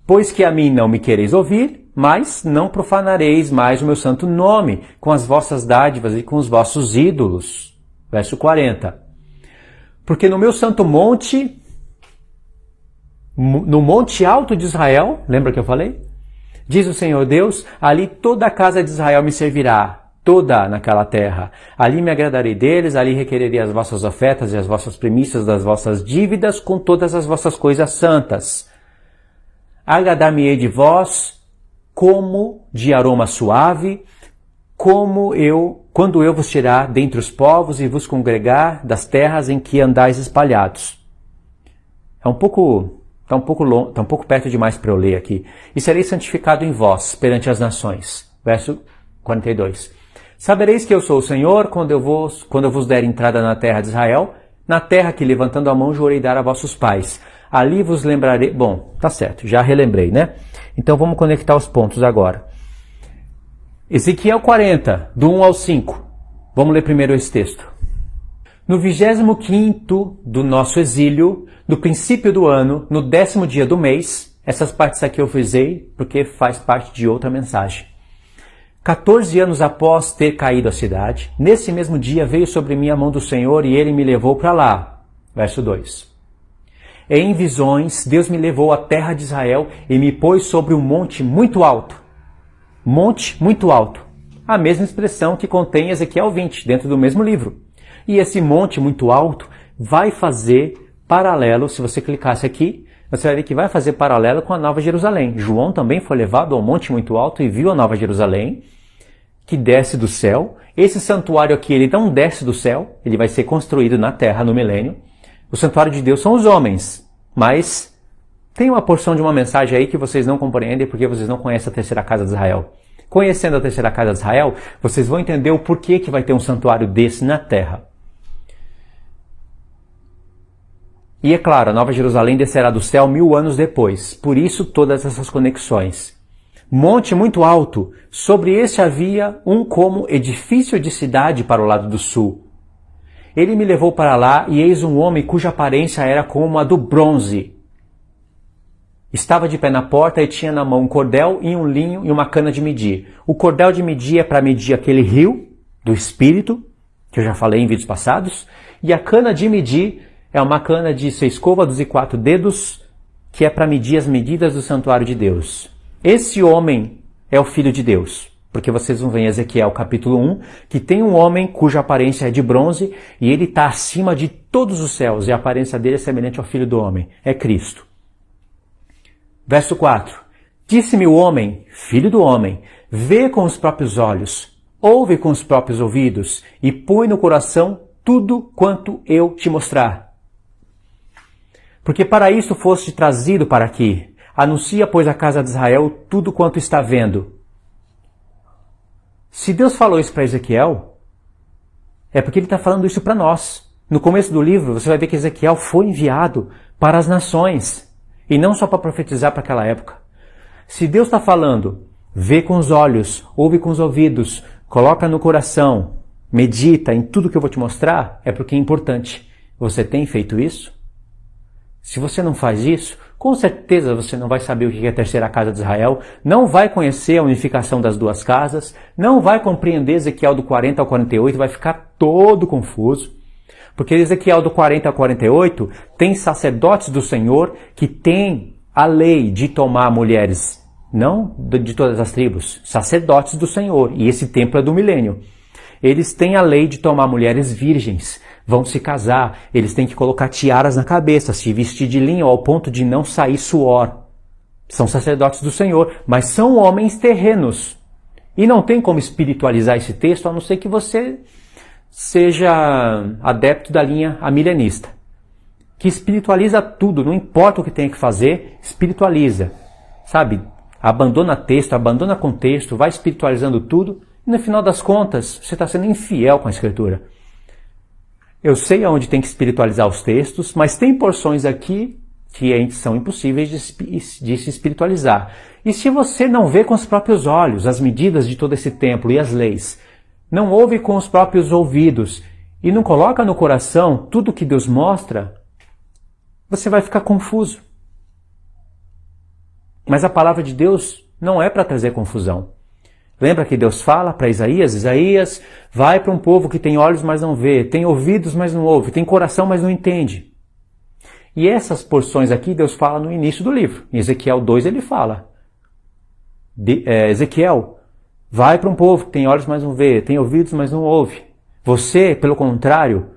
Pois que a mim não me quereis ouvir, mas não profanareis mais o meu santo nome com as vossas dádivas e com os vossos ídolos. Verso 40. Porque no meu santo monte, no monte alto de Israel, lembra que eu falei? Diz o Senhor Deus, ali toda a casa de Israel me servirá, toda naquela terra. Ali me agradarei deles, ali requererei as vossas ofertas e as vossas primícias das vossas dívidas com todas as vossas coisas santas. Agradar-me-ei de vós como de aroma suave, quando eu vos tirar dentre os povos e vos congregar das terras em que andais espalhados. Está um pouco perto demais para eu ler aqui. E serei santificado em vós perante as nações. Verso 42. Sabereis que eu sou o Senhor quando eu vos der entrada na terra de Israel, na terra que levantando a mão jurei dar a vossos pais. Ali vos lembrarei... Bom, tá certo, já relembrei, né? Então vamos conectar os pontos agora. Ezequiel 40, do 1 ao 5. Vamos ler primeiro esse texto. No 25º do nosso exílio, no princípio do ano, no 10º dia do mês, essas partes aqui eu frisei porque faz parte de outra mensagem. 14 anos após ter caído a cidade, nesse mesmo dia veio sobre mim a mão do Senhor e ele me levou para lá. Verso 2. Em visões, Deus me levou à terra de Israel e me pôs sobre um monte muito alto. Monte muito alto. A mesma expressão que contém Ezequiel 20, dentro do mesmo livro. E esse monte muito alto vai fazer paralelo, se você clicasse aqui, você vai ver que vai fazer paralelo com a Nova Jerusalém. João também foi levado ao monte muito alto e viu a Nova Jerusalém, que desce do céu. Esse santuário aqui, ele não desce do céu, ele vai ser construído na terra no milênio. O santuário de Deus são os homens, mas tem uma porção de uma mensagem aí que vocês não compreendem porque vocês não conhecem a terceira casa de Israel. Conhecendo a terceira casa de Israel, vocês vão entender o porquê que vai ter um santuário desse na terra. E é claro, a Nova Jerusalém descerá do céu 1000 anos depois. Por isso todas essas conexões. Monte muito alto, sobre este havia um como edifício de cidade para o lado do sul. Ele me levou para lá e eis um homem cuja aparência era como a do bronze. Estava de pé na porta e tinha na mão um cordel e um linho e uma cana de medir. O cordel de medir é para medir aquele rio do Espírito, que eu já falei em vídeos passados, e a cana de medir é uma cana de 6 côvados e 4 dedos, que é para medir as medidas do santuário de Deus. Esse homem é o Filho de Deus, porque vocês vão ver em Ezequiel capítulo 1, que tem um homem cuja aparência é de bronze, e ele está acima de todos os céus, e a aparência dele é semelhante ao Filho do Homem, é Cristo. Verso 4. Disse-me o homem, filho do homem, vê com os próprios olhos, ouve com os próprios ouvidos, e põe no coração tudo quanto eu te mostrar. Porque para isso foste trazido para aqui. Anuncia, pois, à casa de Israel tudo quanto está vendo. Se Deus falou isso para Ezequiel, é porque ele está falando isso para nós. No começo do livro, você vai ver que Ezequiel foi enviado para as nações, e não só para profetizar para aquela época. Se Deus está falando, vê com os olhos, ouve com os ouvidos, coloca no coração, medita em tudo que eu vou te mostrar, é porque é importante. Você tem feito isso? Se você não faz isso, com certeza você não vai saber o que é a terceira casa de Israel, não vai conhecer a unificação das duas casas, não vai compreender Ezequiel do 40 ao 48, vai ficar todo confuso. Porque Ezequiel do 40 ao 48 tem sacerdotes do Senhor que têm a lei de tomar mulheres, não de todas as tribos, sacerdotes do Senhor, e esse templo é do milênio. Eles têm a lei de tomar mulheres virgens, vão se casar, eles têm que colocar tiaras na cabeça, se vestir de linho ao ponto de não sair suor. São sacerdotes do Senhor, mas são homens terrenos. E não tem como espiritualizar esse texto, a não ser que você seja adepto da linha amilenista, que espiritualiza tudo, não importa o que tem que fazer, espiritualiza. Sabe? Abandona texto, abandona contexto, vai espiritualizando tudo, e no final das contas, você está sendo infiel com a Escritura. Eu sei aonde tem que espiritualizar os textos, mas tem porções aqui que são impossíveis de se espiritualizar. E se você não vê com os próprios olhos as medidas de todo esse templo e as leis, não ouve com os próprios ouvidos e não coloca no coração tudo que Deus mostra, você vai ficar confuso. Mas a palavra de Deus não é para trazer confusão. Lembra que Deus fala para Isaías? Isaías, vai para um povo que tem olhos, mas não vê, tem ouvidos, mas não ouve, tem coração, mas não entende. E essas porções aqui Deus fala no início do livro. Em Ezequiel 2 ele fala. Ezequiel, vai para um povo que tem olhos, mas não vê, tem ouvidos, mas não ouve. Você, pelo contrário,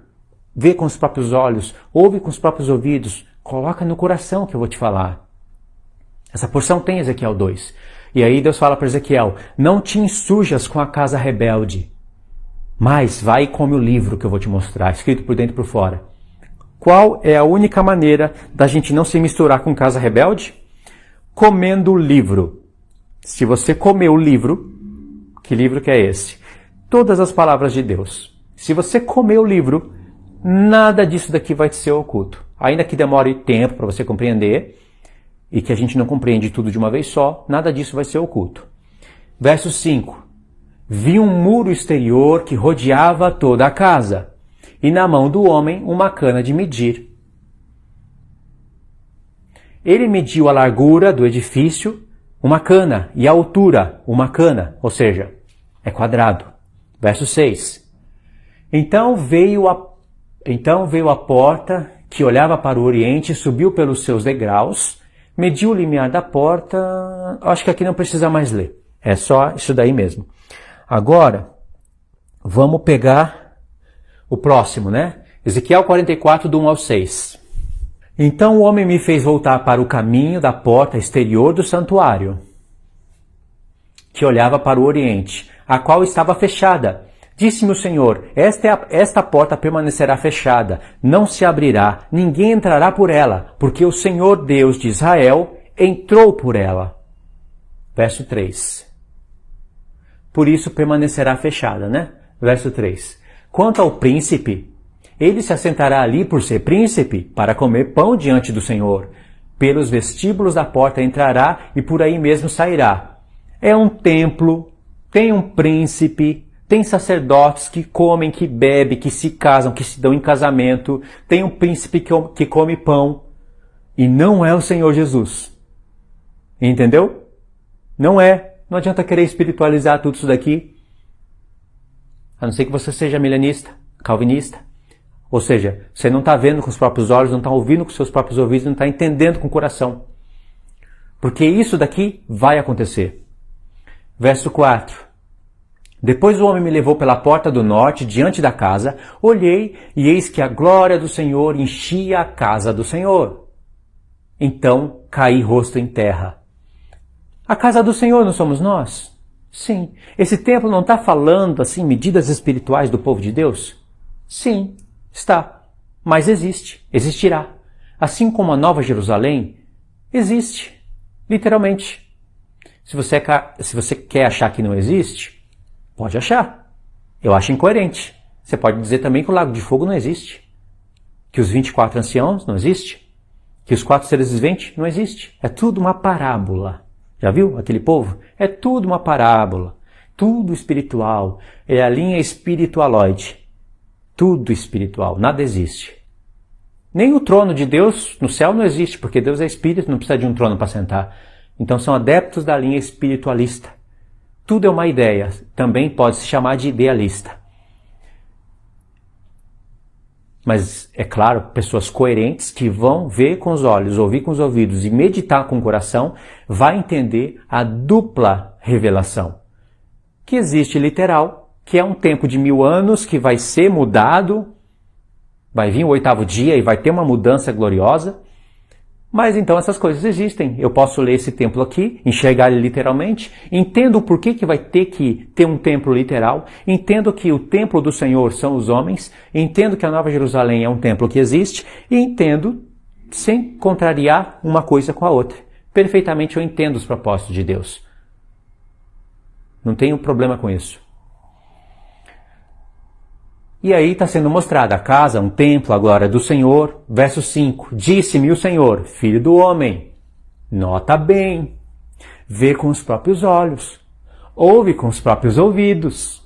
vê com os próprios olhos, ouve com os próprios ouvidos, coloca no coração que eu vou te falar. Essa porção tem Ezequiel 2. E aí Deus fala para Ezequiel, não te insurjas com a casa rebelde, mas vai e come o livro que eu vou te mostrar, escrito por dentro e por fora. Qual é a única maneira da gente não se misturar com casa rebelde? Comendo o livro. Se você comer o livro, que livro que é esse? Todas as palavras de Deus. Se você comer o livro, nada disso daqui vai te ser oculto. Ainda que demore tempo para você compreender, e que a gente não compreende tudo de uma vez só, nada disso vai ser oculto. Verso 5. Vi um muro exterior que rodeava toda a casa, e na mão do homem uma cana de medir. Ele mediu a largura do edifício, uma cana, e a altura, uma cana, ou seja, é quadrado. Verso 6. Então veio a porta que olhava para o oriente, subiu pelos seus degraus, mediu o limiar da porta, acho que aqui não precisa mais ler, é só isso daí mesmo. Agora, vamos pegar o próximo, né? Ezequiel 44, do 1 ao 6. Então o homem me fez voltar para o caminho da porta exterior do santuário, que olhava para o oriente. a qual estava fechada. Disse-me o Senhor, esta porta permanecerá fechada, não se abrirá, ninguém entrará por ela, porque o Senhor Deus de Israel entrou por ela. Verso 3. Por isso permanecerá fechada, né? Verso 3. Quanto ao príncipe, ele se assentará ali por ser príncipe, para comer pão diante do Senhor. Pelos vestíbulos da porta entrará e por aí mesmo sairá. É um templo, tem um príncipe, tem sacerdotes que comem, que bebem, que se casam, que se dão em casamento. Tem um príncipe que come pão. E não é o Senhor Jesus. Entendeu? Não é. Não adianta querer espiritualizar tudo isso daqui. A não ser que você seja milenista, calvinista. Ou seja, você não está vendo com os próprios olhos, não está ouvindo com os seus próprios ouvidos, não está entendendo com o coração. Porque isso daqui vai acontecer. Verso 4. Depois o homem me levou pela porta do norte, diante da casa. Olhei, e eis que a glória do Senhor enchia a casa do Senhor. Então caí rosto em terra. A casa do Senhor não somos nós? Sim. Esse templo não está falando, assim, medidas espirituais do povo de Deus? Sim, está. Mas existe, existirá. Assim como a Nova Jerusalém, existe. Literalmente. Se você quer achar que não existe, pode achar. Eu acho incoerente. Você pode dizer também que o Lago de Fogo não existe. Que os 24 anciãos não existe. Que os 4 seres viventes não existe. É tudo uma parábola. Já viu aquele povo? É tudo uma parábola. Tudo espiritual. É a linha espiritualoide. Tudo espiritual. Nada existe. Nem o trono de Deus no céu não existe, porque Deus é espírito, não precisa de um trono para sentar. Então são adeptos da linha espiritualista. Tudo é uma ideia. Também pode se chamar de idealista. Mas, é claro, pessoas coerentes que vão ver com os olhos, ouvir com os ouvidos e meditar com o coração, vai entender a dupla revelação. Que existe literal, que é um tempo de 1000 anos que vai ser mudado, vai vir o 8º dia e vai ter uma mudança gloriosa. Mas então essas coisas existem. Eu posso ler esse templo aqui, enxergar ele literalmente, entendo o porquê que vai ter que ter um templo literal, entendo que o templo do Senhor são os homens, entendo que a Nova Jerusalém é um templo que existe, e entendo, sem contrariar uma coisa com a outra. Perfeitamente eu entendo os propósitos de Deus. Não tenho problema com isso. E aí está sendo mostrada a casa, um templo, a glória do Senhor. Verso 5. Disse-me o Senhor, filho do homem, nota bem, vê com os próprios olhos, ouve com os próprios ouvidos.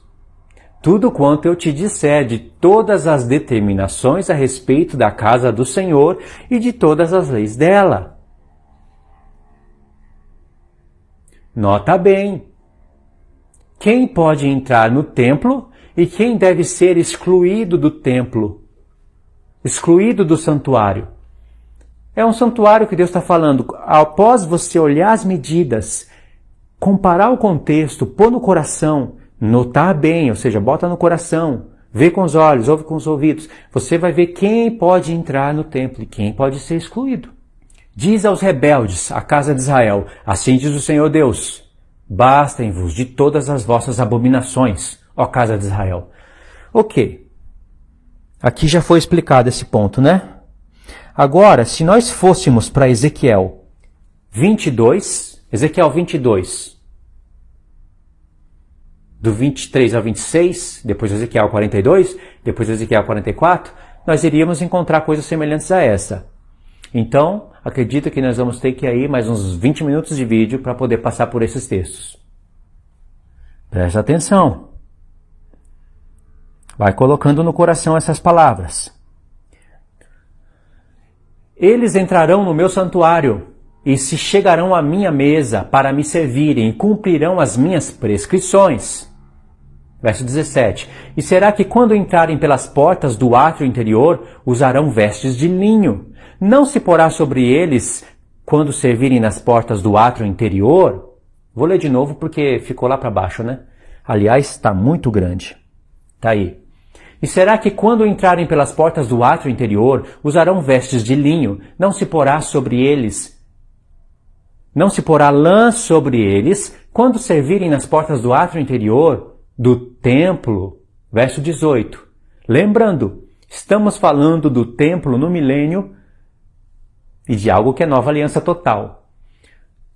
Tudo quanto eu te disser de todas as determinações a respeito da casa do Senhor e de todas as leis dela. Nota bem. Quem pode entrar no templo e quem deve ser excluído do templo, excluído do santuário. É um santuário que Deus está falando. Após você olhar as medidas, comparar o contexto, pôr no coração, notar bem, ou seja, bota no coração, vê com os olhos, ouve com os ouvidos, você vai ver quem pode entrar no templo e quem pode ser excluído. Diz aos rebeldes, a casa de Israel, assim diz o Senhor Deus, bastem-vos de todas as vossas abominações, ó casa de Israel. Ok. Aqui já foi explicado esse ponto, né? Agora, se nós fôssemos para Ezequiel 22, do 23 ao 26, depois Ezequiel 42, depois Ezequiel 44, nós iríamos encontrar coisas semelhantes a essa. Então, acredito que nós vamos ter que ir mais uns 20 minutos de vídeo para poder passar por esses textos. Presta atenção. Vai colocando no coração essas palavras. Eles entrarão no meu santuário e se chegarão à minha mesa para me servirem e cumprirão as minhas prescrições. Verso 17. E será que quando entrarem pelas portas do átrio interior, usarão vestes de linho? Não se porá sobre eles, quando servirem nas portas do átrio interior? Vou ler de novo porque ficou lá para baixo, né? Aliás, está muito grande. Está aí. E será que quando entrarem pelas portas do átrio interior, usarão vestes de linho? Não se porá sobre eles Não se porá lã sobre eles quando servirem nas portas do átrio interior do templo. Verso 18. Lembrando, estamos falando do templo no milênio e de algo que é nova aliança total.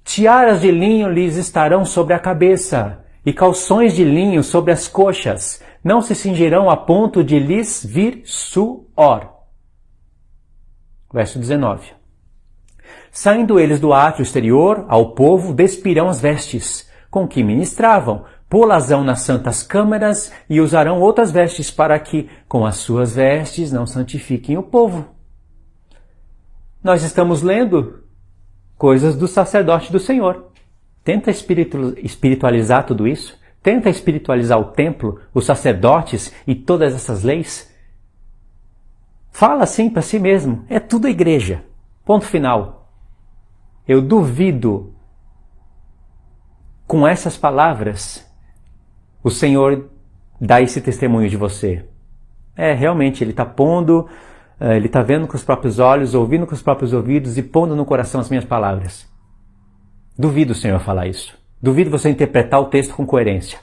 Tiaras de linho lhes estarão sobre a cabeça e calções de linho sobre as coxas. Não se cingirão a ponto de lhes vir suor. Verso 19. Saindo eles do átrio exterior, ao povo despirão as vestes, com que ministravam, pô-las-ão nas santas câmaras e usarão outras vestes para que, com as suas vestes, não santifiquem o povo. Nós estamos lendo coisas do sacerdote do Senhor. Tenta espiritualizar tudo isso. Tenta espiritualizar o templo, os sacerdotes e todas essas leis. Fala assim para si mesmo. É tudo igreja. Ponto final. Eu duvido, com essas palavras, o Senhor dá esse testemunho de você. Realmente, Ele está pondo, Ele está vendo com os próprios olhos, ouvindo com os próprios ouvidos e pondo no coração as minhas palavras. Duvido o Senhor falar isso. Duvido você interpretar o texto com coerência.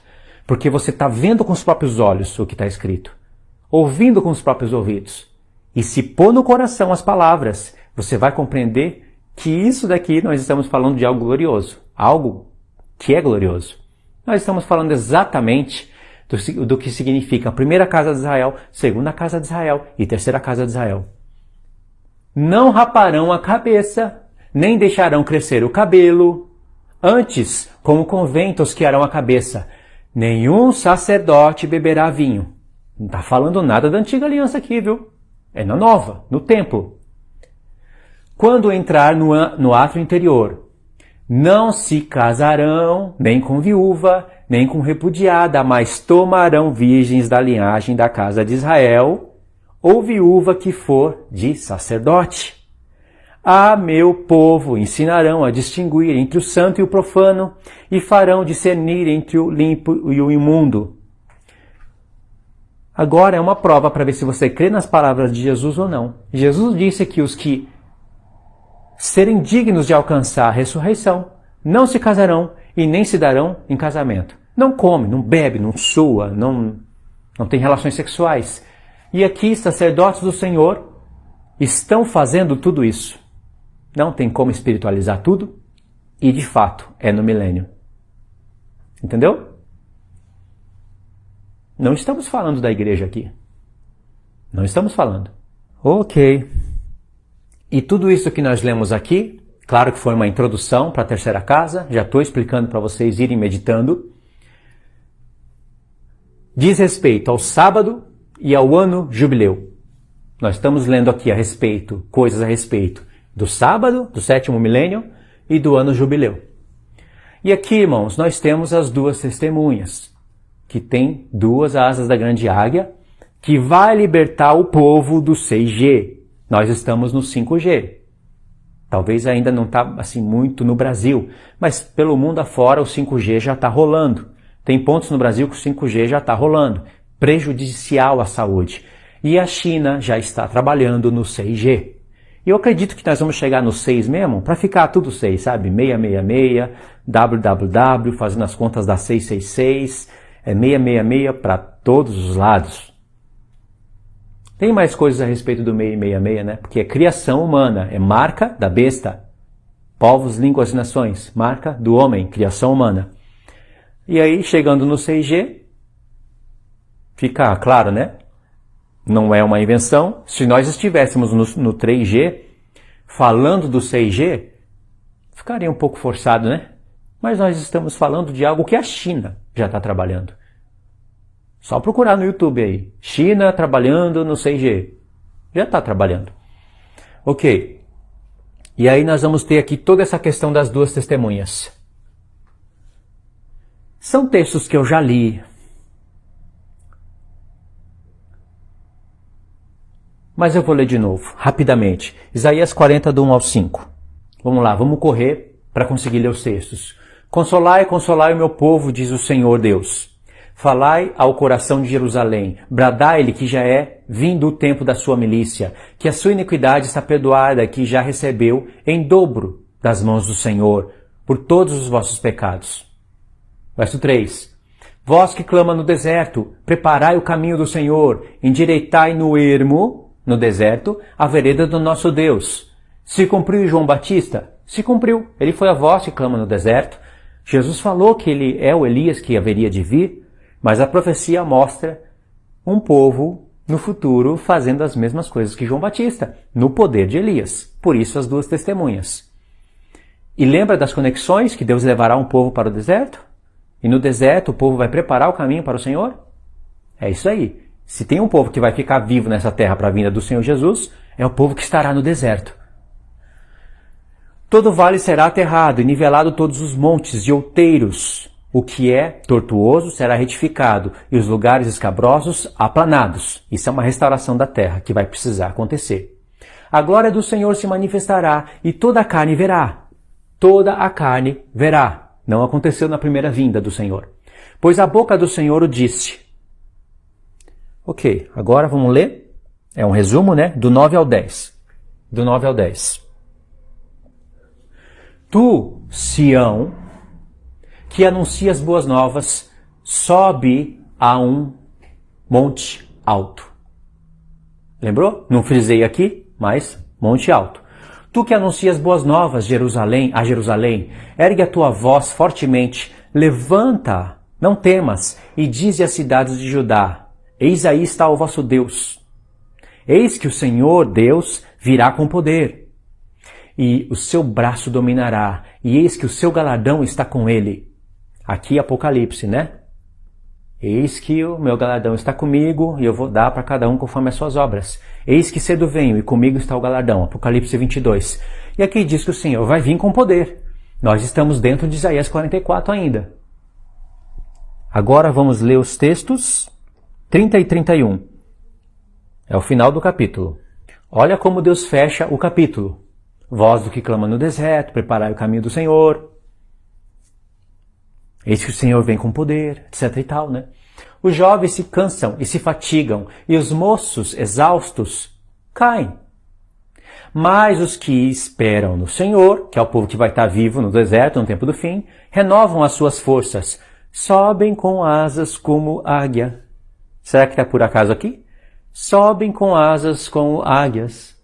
Porque você está vendo com os próprios olhos o que está escrito. Ouvindo com os próprios ouvidos. E se pôr no coração as palavras, você vai compreender que isso daqui nós estamos falando de algo glorioso. Algo que é glorioso. Nós estamos falando exatamente do que significa a primeira casa de Israel, segunda casa de Israel e terceira casa de Israel. Não raparão a cabeça, nem deixarão crescer o cabelo. Antes, como convém, tosquearão a cabeça. Nenhum sacerdote beberá vinho. Não está falando nada da antiga aliança aqui, viu? É na nova, no templo. Quando entrar no átrio interior, não se casarão nem com viúva, nem com repudiada, mas tomarão virgens da linhagem da casa de Israel, ou viúva que for de sacerdote. A meu povo ensinarão a distinguir entre o santo e o profano, e farão discernir entre o limpo e o imundo. Agora é uma prova para ver se você crê nas palavras de Jesus ou não. Jesus disse que os que serem dignos de alcançar a ressurreição não se casarão e nem se darão em casamento. Não come, não bebe, não sua, não tem relações sexuais. E aqui, sacerdotes do Senhor estão fazendo tudo isso. Não tem como espiritualizar tudo e, de fato, é no milênio. Entendeu? Não estamos falando da igreja aqui. Não estamos falando. Ok. E tudo isso que nós lemos aqui, claro que foi uma introdução para a terceira casa, já estou explicando para vocês irem meditando, diz respeito ao sábado e ao ano jubileu. Nós estamos lendo aqui coisas a respeito do sábado, do sétimo milênio e do ano jubileu. E aqui, irmãos, nós temos as duas testemunhas, que tem duas asas da grande águia, que vai libertar o povo do 6G. Nós estamos no 5G. Talvez ainda não está assim muito no Brasil, mas pelo mundo afora o 5G já está rolando. Tem pontos no Brasil que o 5G já está rolando, prejudicial à saúde. E a China já está trabalhando no 6G. E eu acredito que nós vamos chegar no 6 mesmo, para ficar tudo 6, sabe? 666, www, fazendo as contas da 666, 666 para todos os lados. Tem mais coisas a respeito do 666, né? Porque é criação humana, é marca da besta. Povos, línguas e nações, marca do homem, criação humana. E aí, chegando no 6G, fica claro, né? Não é uma invenção. Se nós estivéssemos no 3G, falando do 6G, ficaria um pouco forçado, né? Mas nós estamos falando de algo que a China já está trabalhando. Só procurar no YouTube aí. China trabalhando no 6G. Já está trabalhando. Ok. E aí nós vamos ter aqui toda essa questão das duas testemunhas. São textos que eu já li. Mas eu vou ler de novo, rapidamente. Isaías 40, do 1 ao 5. Vamos lá, vamos correr para conseguir ler os textos. Consolai, consolai o meu povo, diz o Senhor Deus. Falai ao coração de Jerusalém, bradai-lhe que já é vindo o tempo da sua milícia, que a sua iniquidade está perdoada, que já recebeu em dobro das mãos do Senhor por todos os vossos pecados. Verso 3. Vós que clama no deserto, preparai o caminho do Senhor, endireitai no ermo, no deserto, a vereda do nosso Deus. Se cumpriu João Batista? Se cumpriu. Ele foi a voz que clama no deserto. Jesus falou que ele é o Elias que haveria de vir, mas a profecia mostra um povo no futuro fazendo as mesmas coisas que João Batista, no poder de Elias. Por isso as duas testemunhas. E lembra das conexões que Deus levará um povo para o deserto? E no deserto o povo vai preparar o caminho para o Senhor? É isso aí. Se tem um povo que vai ficar vivo nessa terra para a vinda do Senhor Jesus, é o povo que estará no deserto. Todo vale será aterrado e nivelado todos os montes e outeiros. O que é tortuoso será retificado e os lugares escabrosos aplanados. Isso é uma restauração da terra que vai precisar acontecer. A glória do Senhor se manifestará e toda a carne verá. Toda a carne verá. Não aconteceu na primeira vinda do Senhor. Pois a boca do Senhor o disse. Ok, agora vamos ler. É um resumo, né? Do 9 ao 10. Do 9 ao 10. Tu, Sião, que anuncias boas novas, sobe a um monte alto. Lembrou? Não frisei aqui, mas monte alto. Tu que anuncias boas novas, Jerusalém, ergue a tua voz fortemente, levanta, não temas, e dize às cidades de Judá, eis aí está o vosso Deus. Eis que o Senhor Deus virá com poder, e o seu braço dominará, e eis que o seu galardão está com ele. Aqui Apocalipse, né? Eis que o meu galardão está comigo e eu vou dar para cada um conforme as suas obras. Eis que cedo venho e comigo está o galardão. Apocalipse 22. E aqui diz que o Senhor vai vir com poder. Nós estamos dentro de Isaías 44 ainda. Agora vamos ler os textos 30 e 31. É o final do capítulo. Olha como Deus fecha o capítulo. Voz do que clama no deserto, preparai o caminho do Senhor. Eis que o Senhor vem com poder, etc e tal, né? Os jovens se cansam e se fatigam, e os moços, exaustos, caem. Mas os que esperam no Senhor, que é o povo que vai estar vivo no deserto no tempo do fim, renovam as suas forças, sobem com asas como águia. Será que está por acaso aqui? Sobem com asas como águias.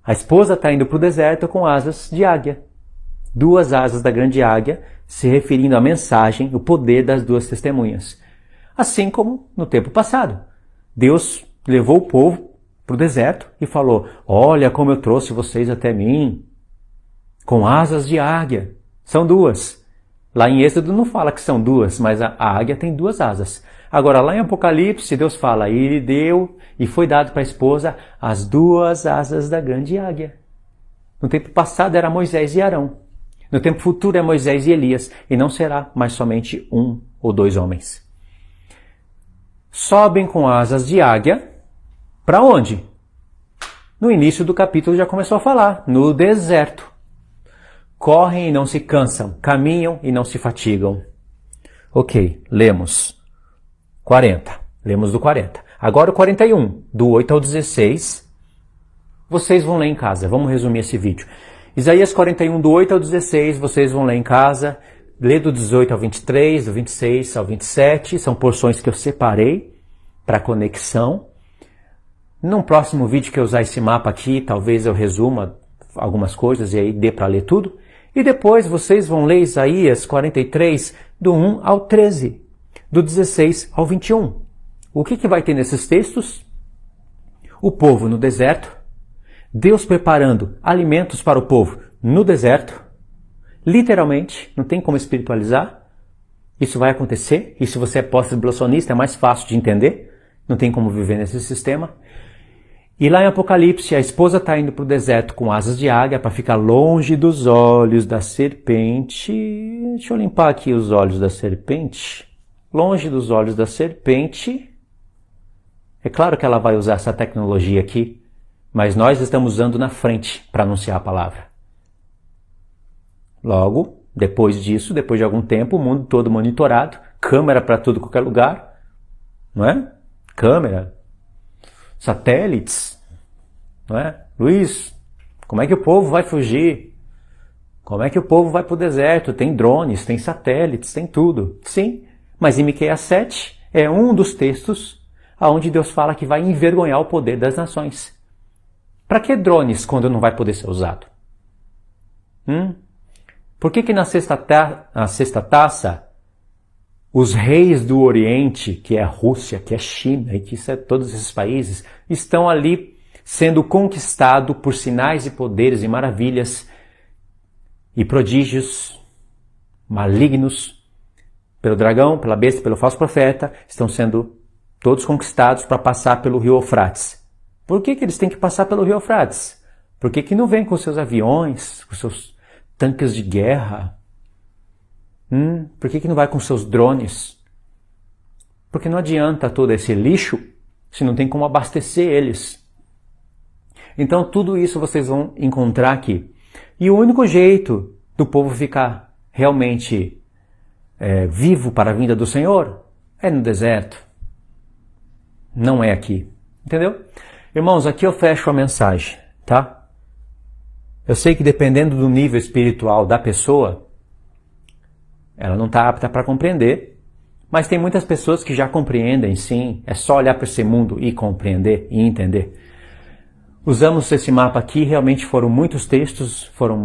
A esposa está indo para o deserto com asas de águia. Duas asas da grande águia, se referindo à mensagem, o poder das duas testemunhas. Assim como no tempo passado. Deus levou o povo para o deserto e falou, olha como eu trouxe vocês até mim, com asas de águia. São duas. Lá em Êxodo não fala que são duas, mas a águia tem duas asas. Agora lá em Apocalipse Deus fala, e ele deu e foi dado para a esposa as duas asas da grande águia. No tempo passado era Moisés e Arão. No tempo futuro é Moisés e Elias, e não será mais somente um ou dois homens. Sobem com asas de águia, para onde? No início do capítulo já começou a falar, no deserto. Correm e não se cansam, caminham e não se fatigam. Ok, lemos 40, lemos do 40. Agora o 41, do 8 ao 16, vocês vão ler em casa, vamos resumir esse vídeo. Isaías 41, do 8 ao 16, vocês vão ler em casa. Lê do 18 ao 23, do 26 ao 27. São porções que eu separei para conexão. Num próximo vídeo que eu usar esse mapa aqui, talvez eu resuma algumas coisas e aí dê para ler tudo. E depois vocês vão ler Isaías 43, do 1 ao 13, do 16 ao 21. O que vai ter nesses textos? O povo no deserto. Deus preparando alimentos para o povo no deserto, literalmente, não tem como espiritualizar, isso vai acontecer, e se você é pós-tribulacionista é mais fácil de entender, não tem como viver nesse sistema. E lá em Apocalipse a esposa está indo para o deserto com asas de águia para ficar longe dos olhos da serpente. Deixa eu limpar aqui os olhos da serpente. Longe dos olhos da serpente. É claro que ela vai usar essa tecnologia aqui, mas nós estamos usando na frente para anunciar a palavra. Logo, depois disso, depois de algum tempo, o mundo todo monitorado, câmera para tudo, qualquer lugar, não é? Câmera, satélites, não é? Luiz, como é que o povo vai fugir? Como é que o povo vai para o deserto? Tem drones, tem satélites, tem tudo. Sim, mas em Miqueias 7 é um dos textos onde Deus fala que vai envergonhar o poder das nações. Para que drones quando não vai poder ser usado? Por que na sexta taça os reis do Oriente, que é a Rússia, que é a China e que todos esses países, estão ali sendo conquistados por sinais e poderes e maravilhas e prodígios malignos pelo dragão, pela besta, pelo falso profeta, estão sendo todos conquistados para passar pelo rio Eufrates. Por que eles têm que passar pelo rio Eufrates? Por que não vêm com seus aviões, com seus tanques de guerra? Por que não vai com seus drones? Porque não adianta todo esse lixo se não tem como abastecer eles. Então tudo isso vocês vão encontrar aqui. E o único jeito do povo ficar realmente vivo para a vinda do Senhor é no deserto. Não é aqui. Entendeu? Irmãos, aqui eu fecho a mensagem, tá? Eu sei que dependendo do nível espiritual da pessoa, ela não está apta para compreender, mas tem muitas pessoas que já compreendem, sim. É só olhar para esse mundo e compreender e entender. Usamos esse mapa aqui, realmente foram muitos textos, foram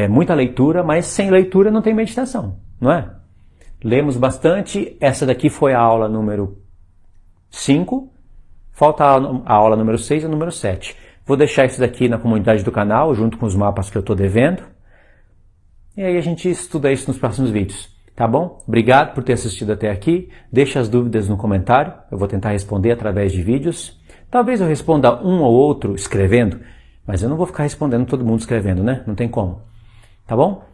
muita leitura, mas sem leitura não tem meditação, não é? Lemos bastante, essa daqui foi a aula número 5, falta a aula número 6 e a número 7. Vou deixar isso daqui na comunidade do canal, junto com os mapas que eu estou devendo. E aí a gente estuda isso nos próximos vídeos, tá bom? Obrigado por ter assistido até aqui. Deixa as dúvidas no comentário, eu vou tentar responder através de vídeos. Talvez eu responda um ou outro escrevendo, mas eu não vou ficar respondendo todo mundo escrevendo, né? Não tem como, tá bom?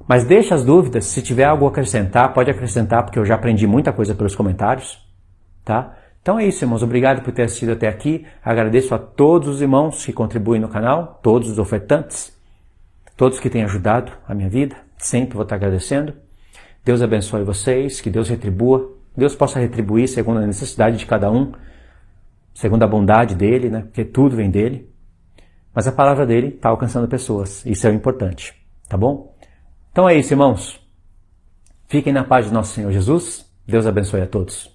Mas deixa as dúvidas, se tiver algo a acrescentar, pode acrescentar, porque eu já aprendi muita coisa pelos comentários, tá? Então é isso, irmãos. Obrigado por ter assistido até aqui. Agradeço a todos os irmãos que contribuem no canal, todos os ofertantes, todos que têm ajudado a minha vida. Sempre vou estar agradecendo. Deus abençoe vocês, que Deus retribua. Deus possa retribuir segundo a necessidade de cada um, segundo a bondade dele, né? Porque tudo vem dele. Mas a palavra dele está alcançando pessoas. Isso é o importante, tá bom? Então é isso, irmãos. Fiquem na paz do nosso Senhor Jesus. Deus abençoe a todos.